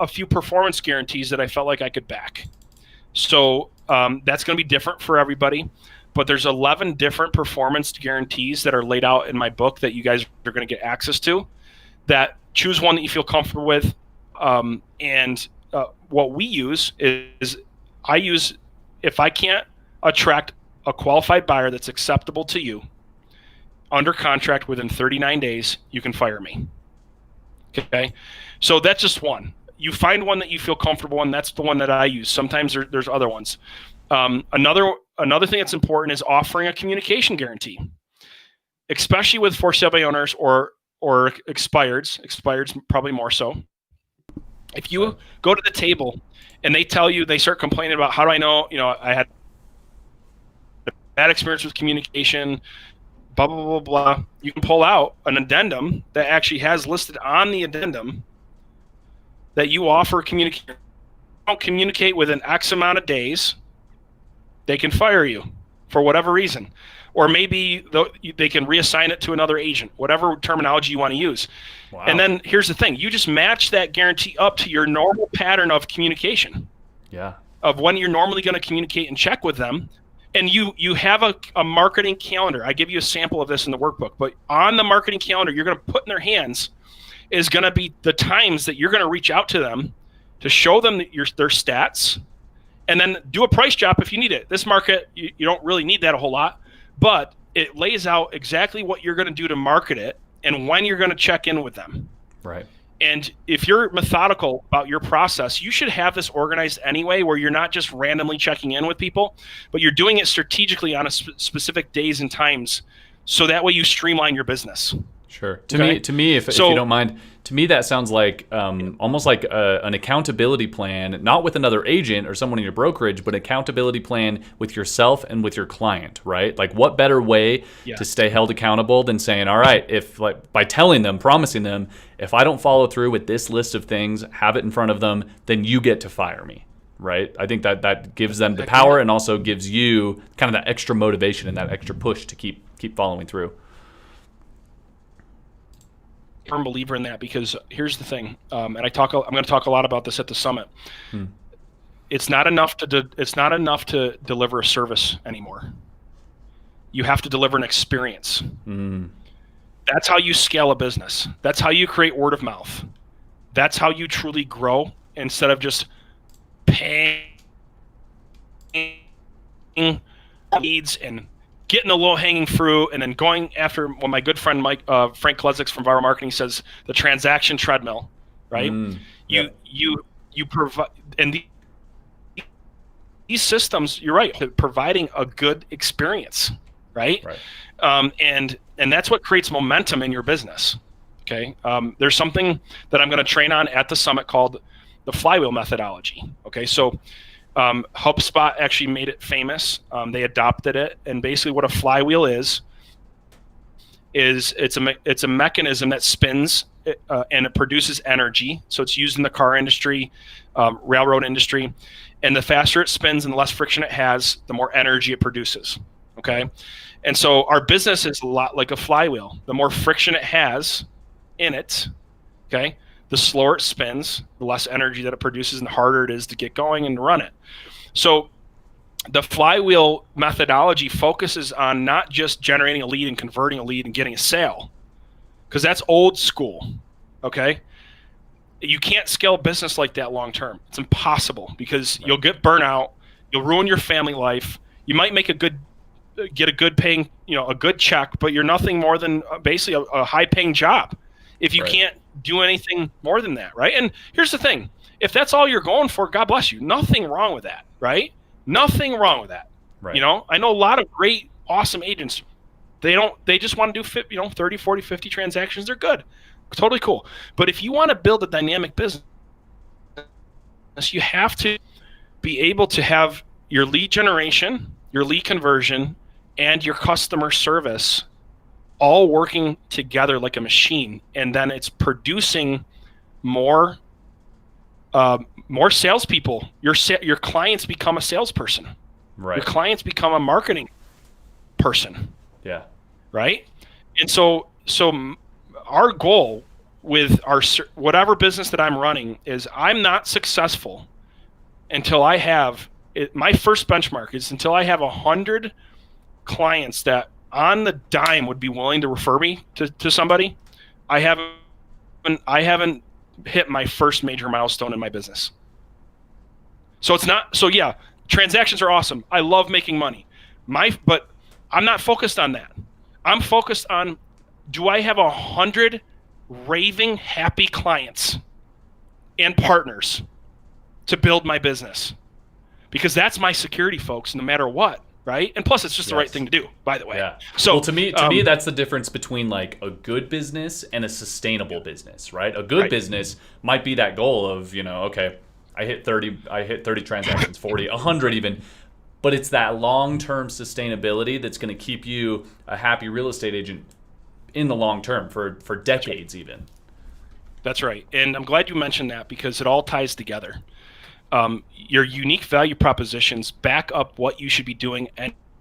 a few performance guarantees that I felt like I could back. So that's going to be different for everybody, but there's 11 different performance guarantees that are laid out in my book that you guys are going to get access to. That choose one that you feel comfortable with. What we use is I use, if I can't attract a qualified buyer that's acceptable to you under contract within 39 days, you can fire me. Okay. So that's just one. You find one that you feel comfortable in. That's the one that I use. Sometimes there's other ones. Another thing that's important is offering a communication guarantee, especially with for sale by owners or expireds probably more so. If you go to the table and they start complaining about, how do I know, I had a bad experience with communication, blah, blah, blah, blah. You can pull out an addendum that actually has listed on the addendum that you offer communication. Don't communicate within X amount of days, they can fire you for whatever reason. Or maybe they can reassign it to another agent, whatever terminology you want to use. Wow. And then here's the thing. You just match that guarantee up to your normal pattern of communication. Yeah. Of when you're normally going to communicate and check with them. And you have a marketing calendar. I give you a sample of this in the workbook. But on the marketing calendar, you're going to put in their hands is going to be the times that you're going to reach out to them to show them their stats. And then do a price drop if you need it. This market, you don't really need that a whole lot. But it lays out exactly what you're going to do to market it and when you're going to check in with them. Right. And if you're methodical about your process, you should have this organized anyway, where you're not just randomly checking in with people, but you're doing it strategically on a specific days and times. So that way you streamline your business. Sure. To me, if you don't mind, To me, that sounds like almost like an accountability plan, not with another agent or someone in your brokerage, but accountability plan with yourself and with your client, right? Like, what better way to stay held accountable than saying, all right, if like by telling them, promising them, if I don't follow through with this list of things, have it in front of them, then you get to fire me. Right. I think that gives them the power and also gives you kind of that extra motivation and that extra push to keep following through. Firm believer in that, because here's the thing, and I'm going to talk a lot about this at the summit. It's not enough to deliver a service anymore. You have to deliver an experience. That's how you scale a business. That's how you create word of mouth. That's how you truly grow, instead of just paying leads and getting the low-hanging fruit and then going after what my good friend Frank Klezix from Viral Marketing says, the transaction treadmill, right? You provide, and these systems, you're right, providing a good experience, right? And that's what creates momentum in your business. Okay, there's something that I'm going to train on at the summit called the flywheel methodology. Okay, so HubSpot actually made it famous. They adopted it, and basically what a flywheel is it's a mechanism that spins and it produces energy. So it's used in the car industry, railroad industry, and the faster it spins and the less friction it has, the more energy it produces. Okay, and so our business is a lot like a flywheel. The more friction it has in it, okay, the slower it spins, the less energy that it produces, and the harder it is to get going and run it. So the flywheel methodology focuses on not just generating a lead and converting a lead and getting a sale, because that's old school, okay? You can't scale business like that long term. It's impossible, because you'll get burnout, you'll ruin your family life, you might make get a good paying, a good check, but you're nothing more than basically a high paying job if you can't do anything more than that, right? And here's the thing. If that's all you're going for, God bless you. Nothing wrong with that, right? Nothing wrong with that. Right. I know a lot of great, awesome agents. They just want to do 30, 40, 50 transactions. They're good. Totally cool. But if you want to build a dynamic business, you have to be able to have your lead generation, your lead conversion, and your customer service all working together like a machine, and then it's producing more salespeople. Your clients become a salesperson. Right. Your clients become a marketing person. Yeah. Right. And so our goal with whatever business that I'm running is I'm not successful until I have my first benchmark is until I have 100 clients that on the dime would be willing to refer me to somebody. I haven't hit my first major milestone in my business. So yeah, transactions are awesome. I love making money. But I'm not focused on that. I'm focused on, do I have 100 raving happy clients and partners to build my business? Because that's my security, folks, no matter what. Right. And plus, it's just the right thing to do, by the way. Yeah. So to me, that's the difference between like a good business and a sustainable business, right? A good business might be that goal of, okay, I hit 30 transactions, 40, 100 even, but it's that long-term sustainability that's going to keep you a happy real estate agent in the long term for decades even. That's right. And I'm glad you mentioned that, because it all ties together. Your unique value propositions back up what you should be doing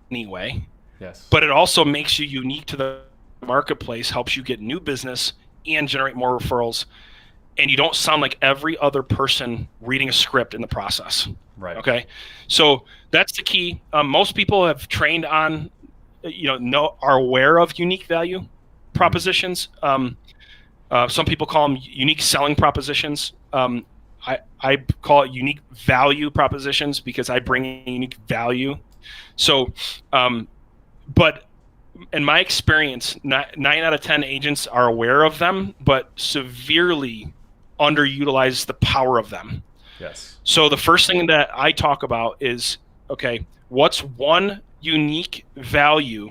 anyway. Yes. But it also makes you unique to the marketplace, helps you get new business and generate more referrals. And you don't sound like every other person reading a script in the process. Right. Okay. So that's the key. Most people have trained on, are aware of unique value propositions. Some people call them unique selling propositions. I call it unique value propositions, because I bring in unique value. So, but in my experience, 9 out of 10 agents are aware of them, but severely underutilize the power of them. Yes. So the first thing that I talk about is, okay, what's one unique value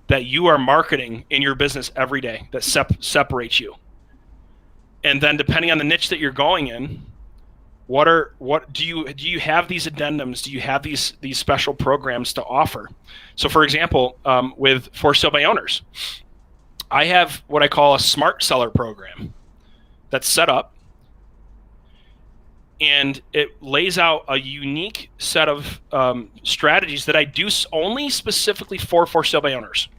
that you are marketing in your business every day that separates you? And then depending on the niche that you're going in, what do you have these addendums? Do you have these special programs to offer? So for example, with for sale by owners, I have what I call a smart seller program that's set up, and it lays out a unique set of strategies that I do only specifically for sale by owners.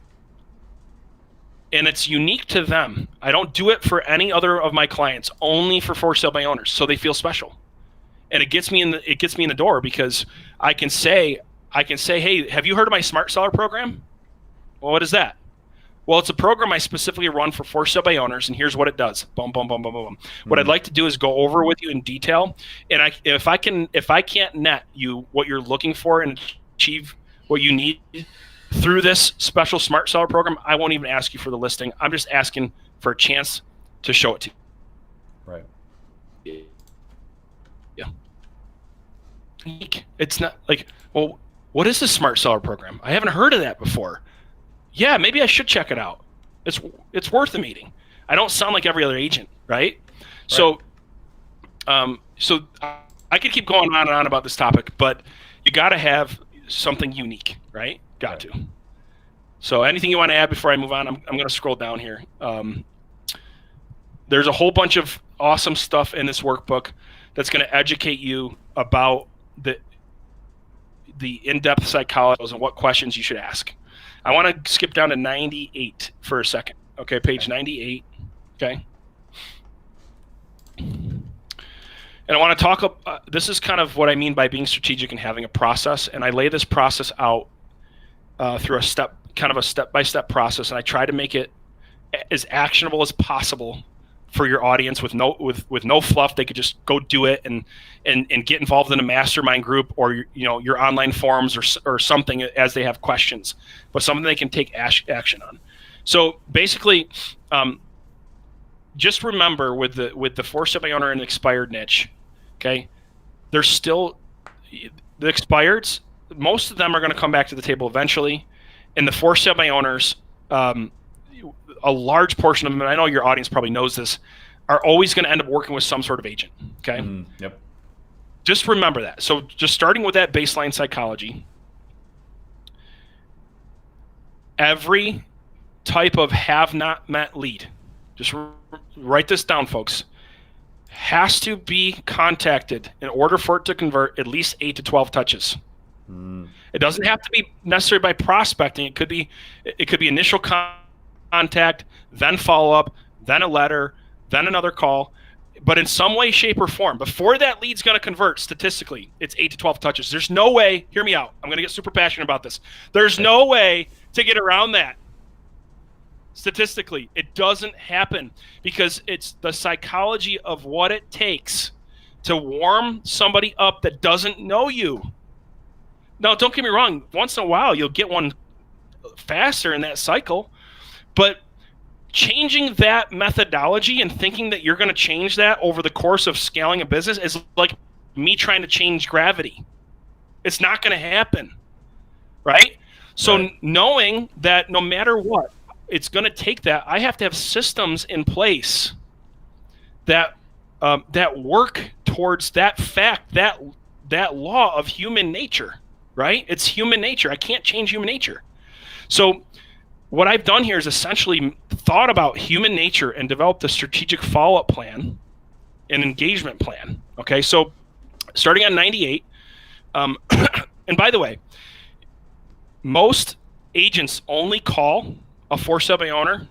And it's unique to them. I don't do it for any other of my clients, only for sale by owners, so they feel special. And it gets me in the door, because I can say, hey, have you heard of my smart seller program? Well, what is that? Well, it's a program I specifically run for sale by owners, and here's what it does. Boom, boom, boom, boom, boom. Mm-hmm. What I'd like to do is go over with you in detail, and if I can't net you what you're looking for and achieve what you need through this special smart seller program, I won't even ask you for the listing. I'm just asking for a chance to show it to you. Right. Yeah. It's not like, well, what is the smart seller program? I haven't heard of that before. Yeah, maybe I should check it out. It's worth a meeting. I don't sound like every other agent, right? So I could keep going on and on about this topic, but you got to have something unique, right? Got to. So anything you want to add before I move on? I'm going to scroll down here. There's a whole bunch of awesome stuff in this workbook that's going to educate you about the in-depth psychology and what questions you should ask. I want to skip down to 98 for a second. Okay, page 98. Okay. And I want to talk, this is kind of what I mean by being strategic and having a process. And I lay this process out through a step-by-step process. And I try to make it as actionable as possible for your audience with no fluff. They could just go do it and get involved in a mastermind group or your online forums or something as they have questions, but something they can take action on. So basically, just remember with the for sale by owner and expired niche, okay, there's still the expireds. Most of them are going to come back to the table eventually, and the for sale by owners, a large portion of them, and I know your audience probably knows this, are always going to end up working with some sort of agent. Okay. Yep. Just remember that. So just starting with that baseline psychology, every type of have not met lead, just write this down, folks, has to be contacted in order for it to convert at least 8 to 12 touches. It doesn't have to be necessarily by prospecting. It could be initial contact, then follow-up, then a letter, then another call. But in some way, shape, or form, before that lead's going to convert, statistically, it's 8 to 12 touches. There's no way, hear me out, I'm going to get super passionate about this. There's no way to get around that. Statistically, it doesn't happen, because it's the psychology of what it takes to warm somebody up that doesn't know you. Now, don't get me wrong, once in a while, you'll get one faster in that cycle, but changing that methodology and thinking that you're going to change that over the course of scaling a business is like me trying to change gravity. It's not going to happen, right? So knowing that no matter what, it's going to take that, I have to have systems in place that work towards that fact, that law of human nature, right? It's human nature. I can't change human nature. So what I've done here is essentially thought about human nature and developed a strategic follow-up plan, an engagement plan. Okay, so starting on 98, and by the way, most agents only call a for sale by owner.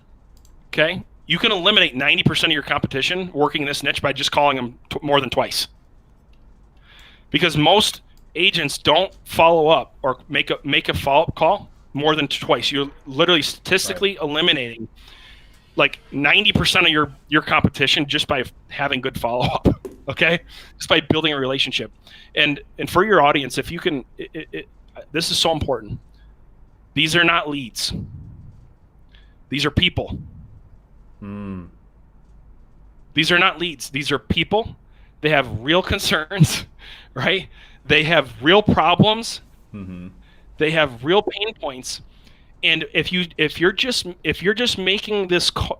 Okay, you can eliminate 90% of your competition working in this niche by just calling them more than twice, because most agents don't follow up or make a follow-up call more than twice. You're literally statistically eliminating like 90% of your competition just by having good follow-up. Okay, just by building a relationship. And for your audience, if you can, this is so important. These are not leads. These are people. These are not leads. These are people. They have real concerns, right? They have real problems. They have real pain points, And if you're just making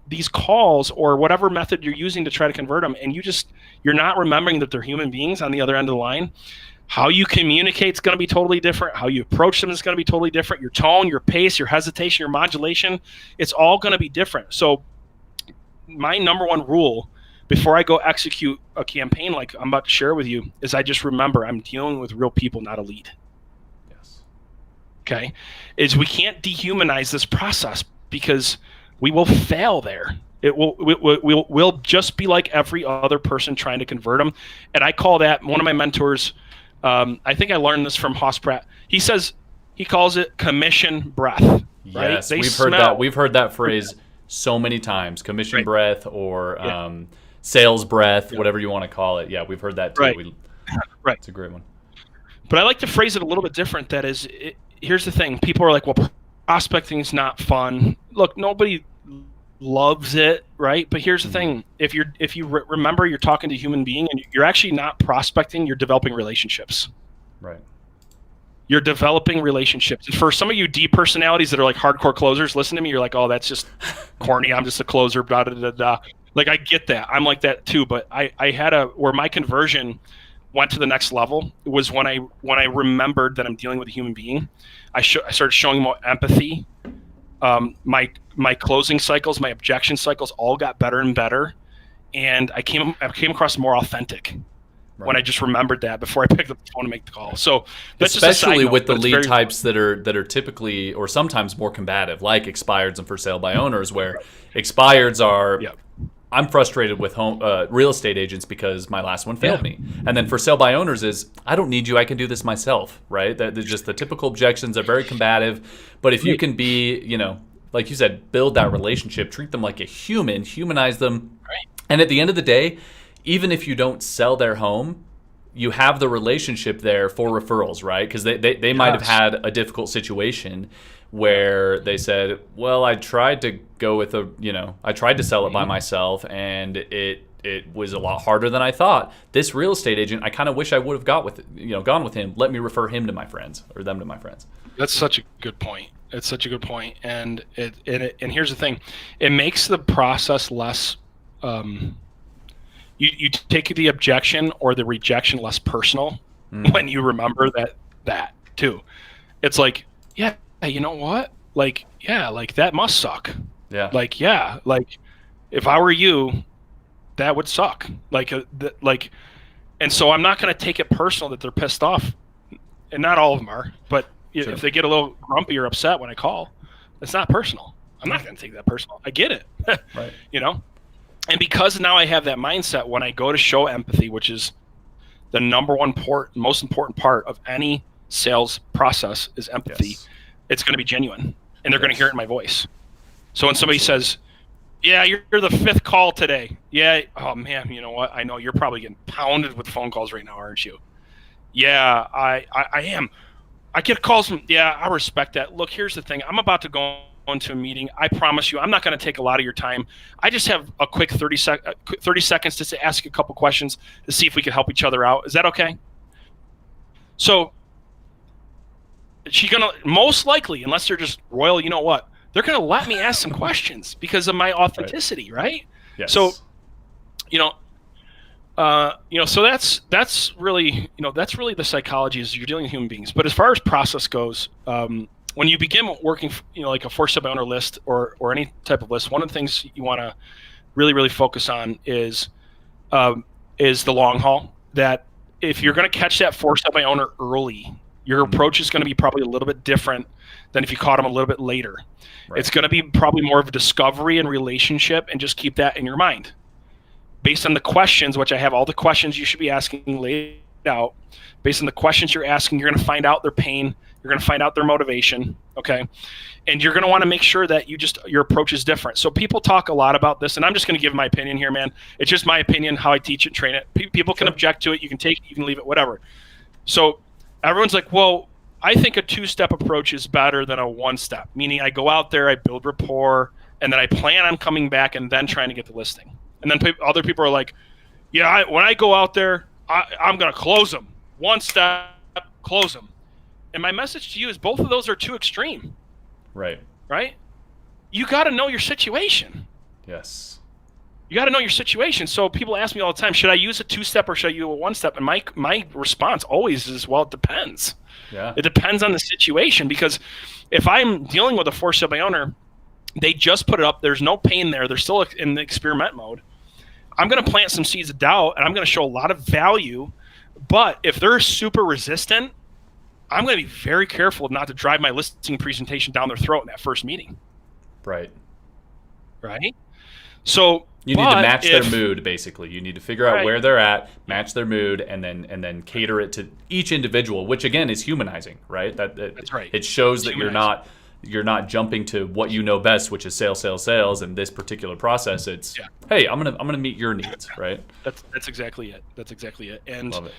these calls or whatever method you're using to try to convert them, and you're not remembering that they're human beings on the other end of the line, how you communicate is going to be totally different. How you approach them is going to be totally different. Your tone, your pace, your hesitation, your modulation, it's all going to be different. So my number one rule before I go execute a campaign like I'm about to share with you is I just remember I'm dealing with real people, not a lead. Okay, is we can't dehumanize this process because we will fail there. We'll just be like every other person trying to convert them. And I call that, one of my mentors, I think I learned this from Hoss Pratt. He calls it commission breath. Right? Yes, we've heard that phrase so many times. Commission breath or sales breath, whatever you want to call it. Yeah, we've heard that too. Right. It's a great one. But I like to phrase it a little bit different. That is, here's the thing. People are like, well, prospecting is not fun. Look, nobody loves it, right? But here's the thing. If you remember you're talking to a human being and you're actually not prospecting, you're developing relationships. Right. You're developing relationships. And for some of you D personalities that are like hardcore closers, listen to me. You're like, oh, that's just corny. I'm just a closer, blah, blah, blah, blah. Like, I get that. I'm like that too. But I had where my conversion went to the next level was when I remembered that I'm dealing with a human being. I started showing more empathy. My closing cycles, my objection cycles, all got better and better, and I came across more authentic when I just remembered that before I picked up the phone to make the call. So that's especially just a side note, with the lead types that are typically or sometimes more combative, like expireds and for sale by owners, where expireds are. Yep. I'm frustrated with real estate agents because my last one failed me. And then for sale by owners is, I don't need you, I can do this myself, right? That's just the typical objections are very combative. But if you can be, like you said, build that relationship, treat them like a human, humanize them. Right. And at the end of the day, even if you don't sell their home, you have the relationship there for referrals, right? Because they might have had a difficult situation where they said, well, I tried to go with I tried to sell it by myself and it was a lot harder than I thought. This real estate agent, I kind of wish I would have gone with him. Let me refer him to my friends or them to my friends. That's such a good point. It's such a good point. And and here's the thing. It makes the process less, you take the objection or the rejection less personal when you remember that too. It's like, yeah, you know what? Like, yeah, like that must suck. Yeah. Like, yeah, like if I were you, that would suck. And so I'm not going to take it personal that they're pissed off. And not all of them are, but if they get a little grumpy or upset when I call, it's not personal. I'm not going to take that personal. I get it. Right. And because now I have that mindset when I go to show empathy, which is the number one most important part of any sales process is empathy. Yes. It's going to be genuine, and they're going to hear it in my voice. So when somebody says, yeah, you're the fifth call today. Yeah. Oh man, you know what? I know you're probably getting pounded with phone calls right now, aren't you? Yeah, I am. I get calls from, I respect that. Look, here's the thing. I'm about to go into a meeting. I promise you, I'm not going to take a lot of your time. I just have a quick 30 seconds just to ask you a couple questions to see if we can help each other out. Is that okay? So she's going to, most likely, unless they're just royal, you know what, they're going to let me ask some questions because of my authenticity, right? Yes. So, so that's really the psychology is you're dealing with human beings. But as far as process goes, when you begin working, like a for-sale by owner list or any type of list, one of the things you want to really, really focus on is the long haul. That if you're going to catch that for-sale by owner early, your approach is going to be probably a little bit different than if you caught them a little bit later. Right. It's going to be probably more of a discovery and relationship, and just keep that in your mind. Based on the questions, which I have all the questions you should be asking laid out. Based on the questions you're asking, you're going to find out their pain. You're going to find out their motivation, okay? And you're going to want to make sure that your approach is different. So people talk a lot about this, and I'm just going to give my opinion here, man. It's just my opinion, how I teach it, train it. People can object to it. You can take it, you can leave it, whatever. So everyone's like, well, I think a two-step approach is better than a one-step, meaning I go out there, I build rapport, and then I plan on coming back and then trying to get the listing. And then other people are like, yeah, when I go out there, I'm going to close them. One step, close them. And my message to you is both of those are too extreme. Right. right? You got to know your situation. Yes. You got to know your situation. So people ask me all the time, should I use a 2-step or should I use a 1-step? And my response always is, well, it depends. Yeah. It depends on the situation, because if I'm dealing with a for-sale by owner, they just put it up, there's no pain there, they're still in the experiment mode, I'm going to plant some seeds of doubt and I'm going to show a lot of value. But if they're super resistant, I'm going to be very careful not to drive my listing presentation down their throat in that first meeting. Right. Right? So you need to match their mood, basically. You need to figure out where they're at, match their mood, and then cater it to each individual, which again is humanizing, right? That's right. It shows that you're not jumping to what you know best, which is sales. And this particular process, it's hey, I'm gonna meet your needs, right? That's exactly it. That's exactly it. And love it.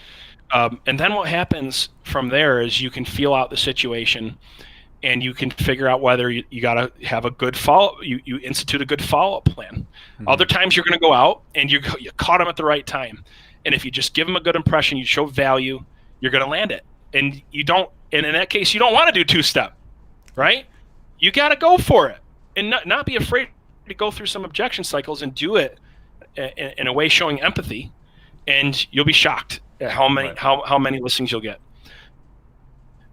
And then what happens from there is you can feel out the situation, and you can figure out whether you got to have a good follow. You institute a good follow-up plan. Mm-hmm. Other times you're going to go out and you caught them at the right time, and if you just give them a good impression, you show value, you're going to land it. And you don't. And in that case, you don't want to do 2-step, right? You got to go for it and not be afraid to go through some objection cycles and do it in a way showing empathy, and you'll be shocked at how many listings you'll get.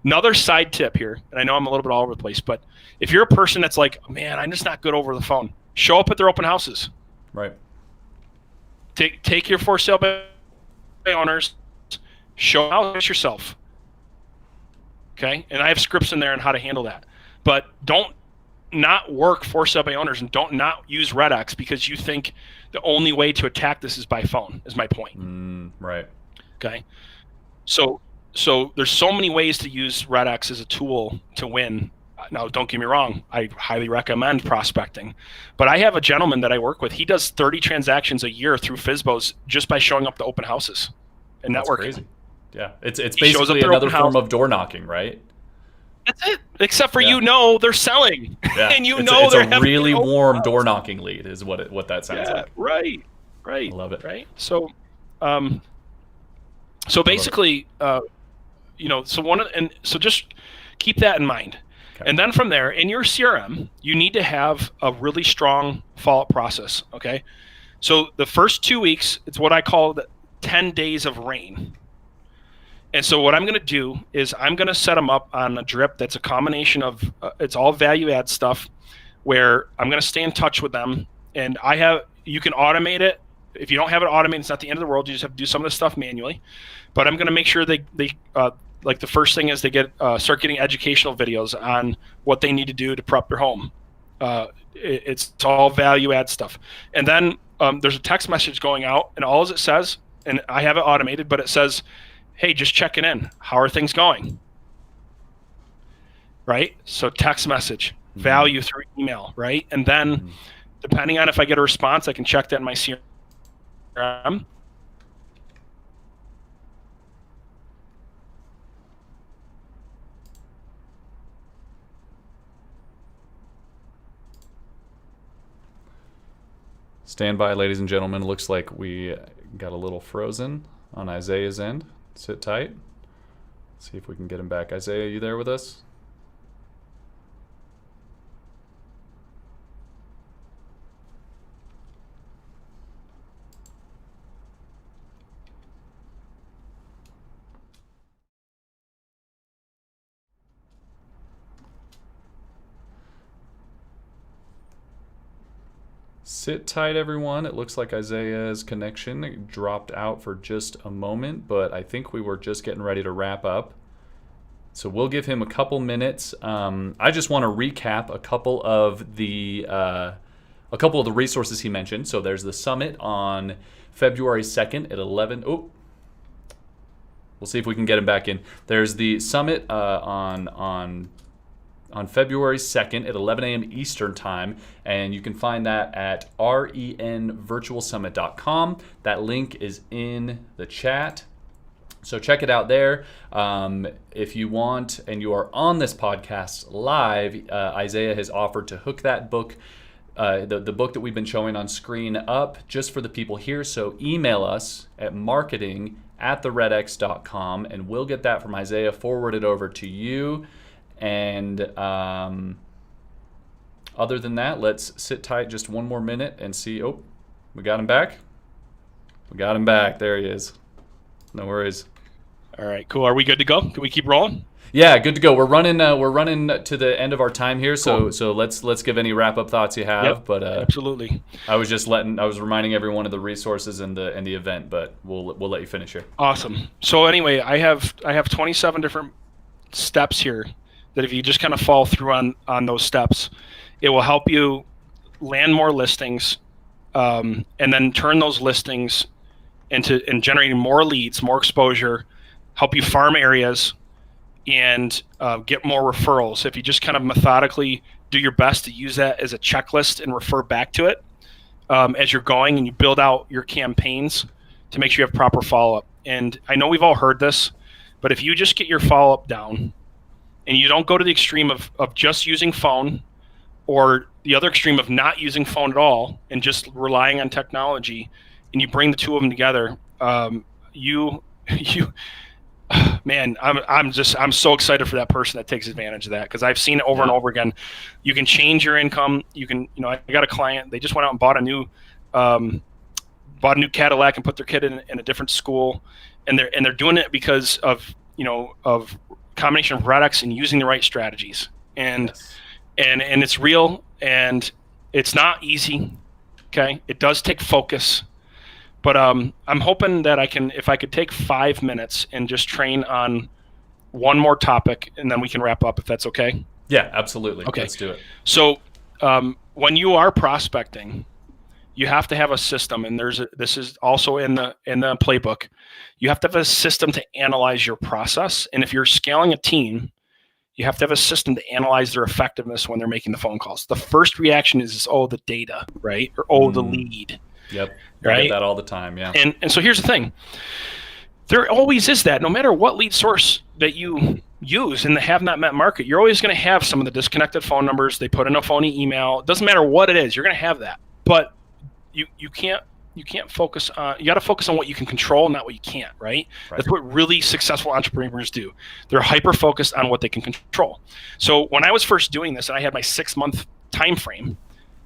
Another side tip here, and I know I'm a little bit all over the place, but if you're a person that's like, man, I'm just not good over the phone, show up at their open houses. Right. Take your for sale by owners, show out yourself. Okay? And I have scripts in there on how to handle that. But don't not work for sale by owners, and don't not use REDX because you think the only way to attack this is by phone, is my point. Right. Okay? So there's so many ways to use REDX as a tool to win. Now, don't get me wrong. I highly recommend prospecting. But I have a gentleman that I work with. He does 30 transactions a year through FSBOs just by showing up to open houses and networking. That's crazy. Yeah, it's basically another form of door knocking, right? That's it. Except for they're selling, and it's a really warm door knocking lead is what that sounds like. Right. I love it. Right. So basically, so just keep that in mind. Okay. And then from there, in your CRM, you need to have a really strong follow-up process. Okay. So the first 2 weeks, it's what I call the 10 days of rain. And so what I'm going to do is I'm going to set them up on a drip that's a combination of, it's all value add stuff, where I'm going to stay in touch with them. And you can automate it. If you don't have it automated, it's not the end of the world. You just have to do some of this stuff manually. But I'm going to make sure they like the first thing is they start getting educational videos on what they need to do to prep their home. It's all value add stuff. And then there's a text message going out, and all it says, and I have it automated, but it says, hey, just checking in. How are things going? Right? So text message, value through email, right? And then depending on if I get a response, I can check that in my CRM. Stand by, ladies and gentlemen. Looks like we got a little frozen on Isaiah's end. Sit tight. See if we can get him back. Isaiah, you there with us? Sit tight, everyone. It looks like Isaiah's connection dropped out for just a moment, but I think we were just getting ready to wrap up. So we'll give him a couple minutes. I just want to recap a couple of the resources he mentioned. So there's the summit on February 2nd at 11. Oh, we'll see if we can get him back in. There's the summit on February 2nd at 11 a.m. Eastern Time, and you can find that at renvirtualsummit.com. That link is in the chat, so check it out there. If you want and you are on this podcast live, Isaiah has offered to hook that book, the book that we've been showing on screen, up just for the people here. So email us at marketing@theredx.com, and we'll get that from Isaiah forwarded over to you. And Other than that, let's sit tight just one more minute and see. Oh, we got him back. We got him back. There he is. No worries. All right, cool. Are we good to go? Can we keep rolling? Yeah, good to go. We're running to the end of our time here, so let's give any wrap up thoughts you have. Yep, but absolutely. I was reminding everyone of the resources and the event, but we'll let you finish here. Awesome. So anyway, I have 27 different steps here that if you just kind of follow through on those steps, it will help you land more listings, and then turn those listings into generating more leads, more exposure, help you farm areas, and get more referrals. If you just kind of methodically do your best to use that as a checklist and refer back to it as you're going, and you build out your campaigns to make sure you have proper follow-up. And I know we've all heard this, but if you just get your follow-up down and you don't go to the extreme of just using phone, or the other extreme of not using phone at all and just relying on technology, and you bring the two of them together, man, I'm so excited for that person that takes advantage of that, because I've seen it over and over again. You can change your income. You can, I got a client, they just went out and bought a new Cadillac and put their kid in a different school, and they're doing it because of combination of REDX and using the right strategies. And it's real, and it's not easy. Okay, it does take focus. But I'm hoping that if I could take 5 minutes and just train on one more topic, and then we can wrap up, if that's okay. Yeah, absolutely. Okay. Let's do it. So when you are prospecting, you have to have a system, and this is also in the playbook. You have to have a system to analyze your process, and if you're scaling a team, you have to have a system to analyze their effectiveness when they're making the phone calls. The first reaction is, the data, right? Or the lead. Yep. Right? I get that all the time, yeah. And so here's the thing. There always is that. No matter what lead source that you use in the have not met market, you're always going to have some of the disconnected phone numbers. They put in a phony email. It doesn't matter what it is. You're going to have that. But you can't focus on, you got to focus on what you can control, not what you can't, right? That's what really successful entrepreneurs do. They're hyper-focused on what they can control. So when I was first doing this, and I had my 6-month time frame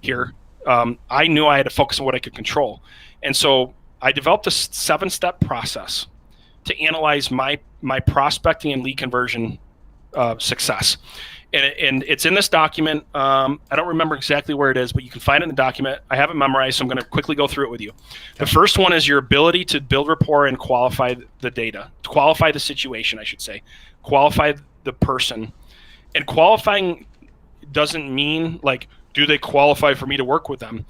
here, I knew I had to focus on what I could control. And so I developed a 7-step process to analyze my prospecting and lead conversion success. And it's in this document. I don't remember exactly where it is, but you can find it in the document. I have it memorized, so I'm going to quickly go through it with you. The first one is your ability to build rapport and qualify the data, to qualify the situation, I should say, qualify the person. And qualifying doesn't mean like, do they qualify for me to work with them?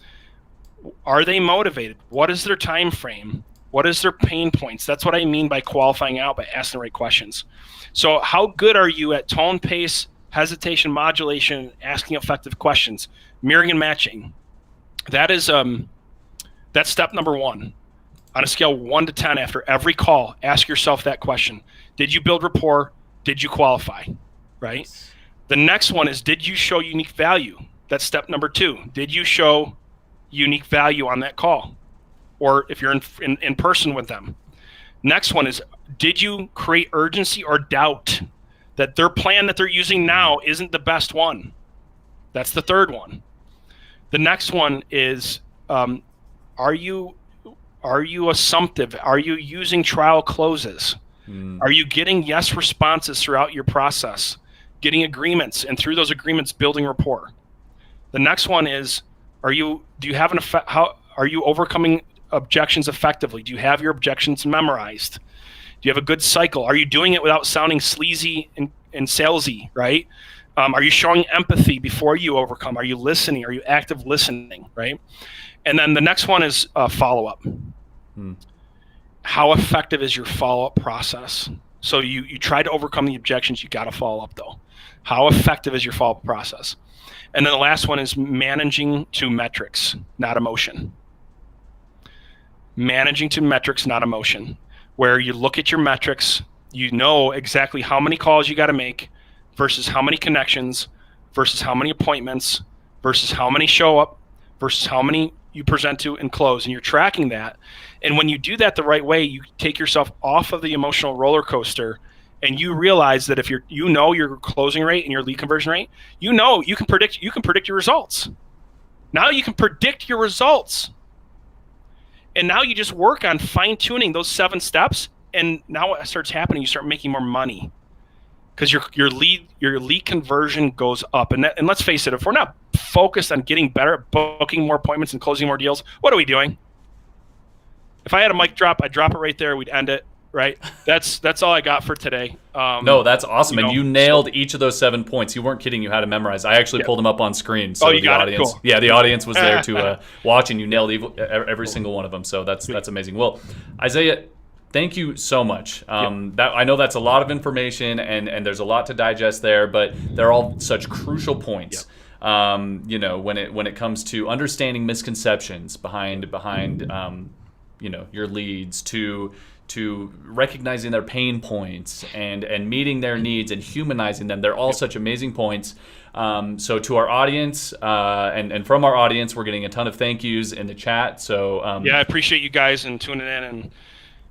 Are they motivated? What is their time frame? What is their pain points? That's what I mean by qualifying out, by asking the right questions. So how good are you at tone, pace, hesitation, modulation, asking effective questions, mirroring and matching? That is that's step number 1. On a scale 1 to 10, after every call, ask yourself that question. Did you build rapport? Did you qualify? Right? The next one is, did you show unique value? That's step number 2. Did you show unique value on that call? Or if you're in person with them. Next one is, did you create urgency or doubt that their plan that they're using now isn't the best one? That's the third one. The next one is, are you assumptive? Are you using trial closes? Are you getting yes responses throughout your process? Getting agreements, and through those agreements, building rapport. The next one is, are you overcoming objections effectively? Do you have your objections memorized? Do you have a good cycle? Are you doing it without sounding sleazy and salesy, right? Are you showing empathy before you overcome? Are you listening? Are you active listening, right? And then the next one is follow-up. How effective is your follow-up process? So you try to overcome the objections, you got to follow up though. How effective is your follow-up process? And then the last one is managing to metrics, not emotion. Managing to metrics, not emotion, where you look at your metrics, you know exactly how many calls you got to make versus how many connections versus how many appointments versus how many show up versus how many you present to and close, and you're tracking that. And when you do that the right way, you take yourself off of the emotional roller coaster and you realize that if your closing rate and your lead conversion rate, you can predict your results. Now you can predict your results. And now you just work on fine-tuning those 7 steps, and now what starts happening, you start making more money. Because your lead conversion goes up. And let's face it, if we're not focused on getting better at booking more appointments and closing more deals, what are we doing? If I had a mic drop, I'd drop it right there, we'd end it. Right. That's all I got for today. No, that's awesome. And you nailed each of those 7 points. You weren't kidding. You had to memorize. I actually pulled them up on screen. So you got it? Cool. Yeah, the audience was there to watch, and you nailed every single one of them. So that's amazing. Well, Isaiah, thank you so much. That I know that's a lot of information, and there's a lot to digest there, but they're all such crucial points. When it comes to understanding misconceptions behind your leads, to recognizing their pain points and meeting their needs and humanizing them. They're all such amazing points. So to our audience and from our audience, we're getting a ton of thank yous in the chat. So I appreciate you guys and tuning in, and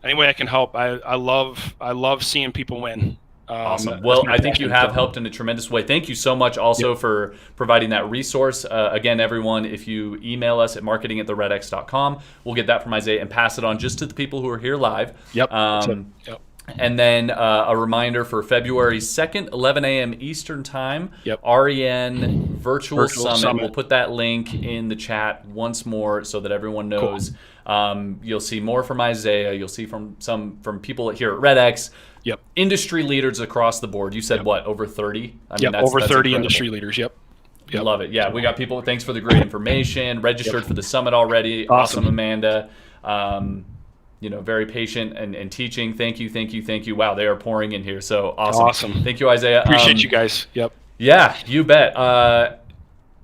any way I can help. I love seeing people win. Awesome. Well, I think you have helped in a tremendous way. Thank you so much also for providing that resource. Again, everyone, if you email us at marketing@theredx.com, we'll get that from Isaiah and pass it on just to the people who are here live. And then a reminder for February 2nd, 11 a.m. Eastern Time, REN Virtual Summit. We'll put that link in the chat once more so that everyone knows. Cool. You'll see more from Isaiah. You'll see from people here at REDX. Industry leaders across the board. You said what, over 30? I mean, over 30 incredible. Industry leaders. Love it. Yeah, we got people. Thanks for the great information. Registered for the summit already. Awesome, Amanda. Very patient and teaching. Thank you. Wow, they are pouring in here. So awesome. Thank you, Isaiah. Appreciate you guys. Yeah, you bet.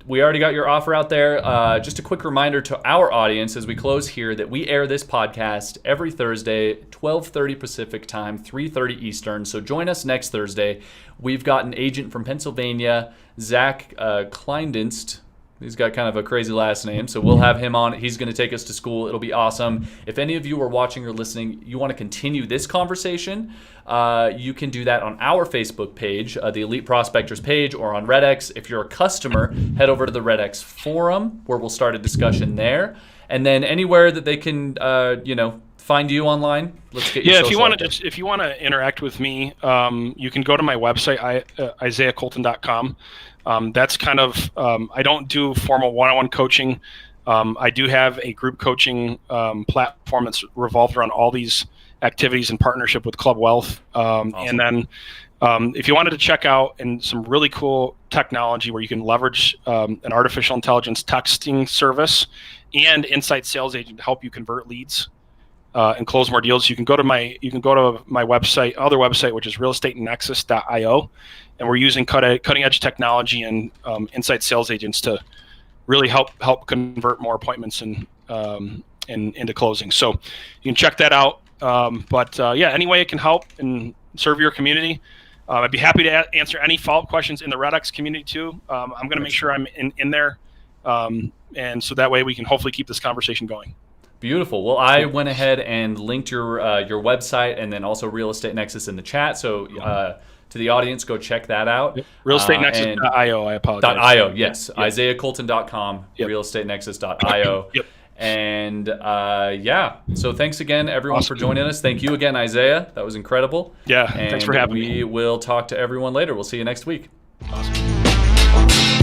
We already got your offer out there. Just a quick reminder to our audience as we close here that we air this podcast every Thursday, 12:30 Pacific time, 3:30 Eastern. So join us next Thursday. We've got an agent from Pennsylvania, Zach Kleindinst. He's got kind of a crazy last name, so we'll have him on. He's going to take us to school. It'll be awesome. If any of you are watching or listening, you want to continue this conversation, you can do that on our Facebook page, the Elite Prospectors page, or on REDX. If you're a customer, head over to the REDX forum, where we'll start a discussion there. And then anywhere that they can, find you online, let's get your social if you want to interact with me, you can go to my website, IsaiahColton.com. That's kind of, I don't do formal one-on-one coaching. I do have a group coaching platform that's revolved around all these activities in partnership with Club Wealth. Awesome. And then if you wanted to check out some really cool technology where you can leverage an artificial intelligence texting service and inside sales agent to help you convert leads and close more deals, you can go to my website, other website, which is realestateinexus.io. And we're using cutting edge technology and inside sales agents to really help convert more appointments and into closing. So you can check that out. Any way it can help and serve your community, I'd be happy to answer any follow-up questions in the REDX community too. I'm going to make sure I'm in there, and so that way we can hopefully keep this conversation going. Beautiful. Well, I went ahead and linked your website and then also Real Estate Nexus in the chat. So to the audience, go check that out. RealEstateNexus.io. I apologize. .io. Yes. IsaiahColton.com. RealEstateNexus.io. And so thanks again, everyone, for joining us. Thank you again, Isaiah. That was incredible. Yeah. Thanks for having me. We will talk to everyone later. We'll see you next week. Awesome.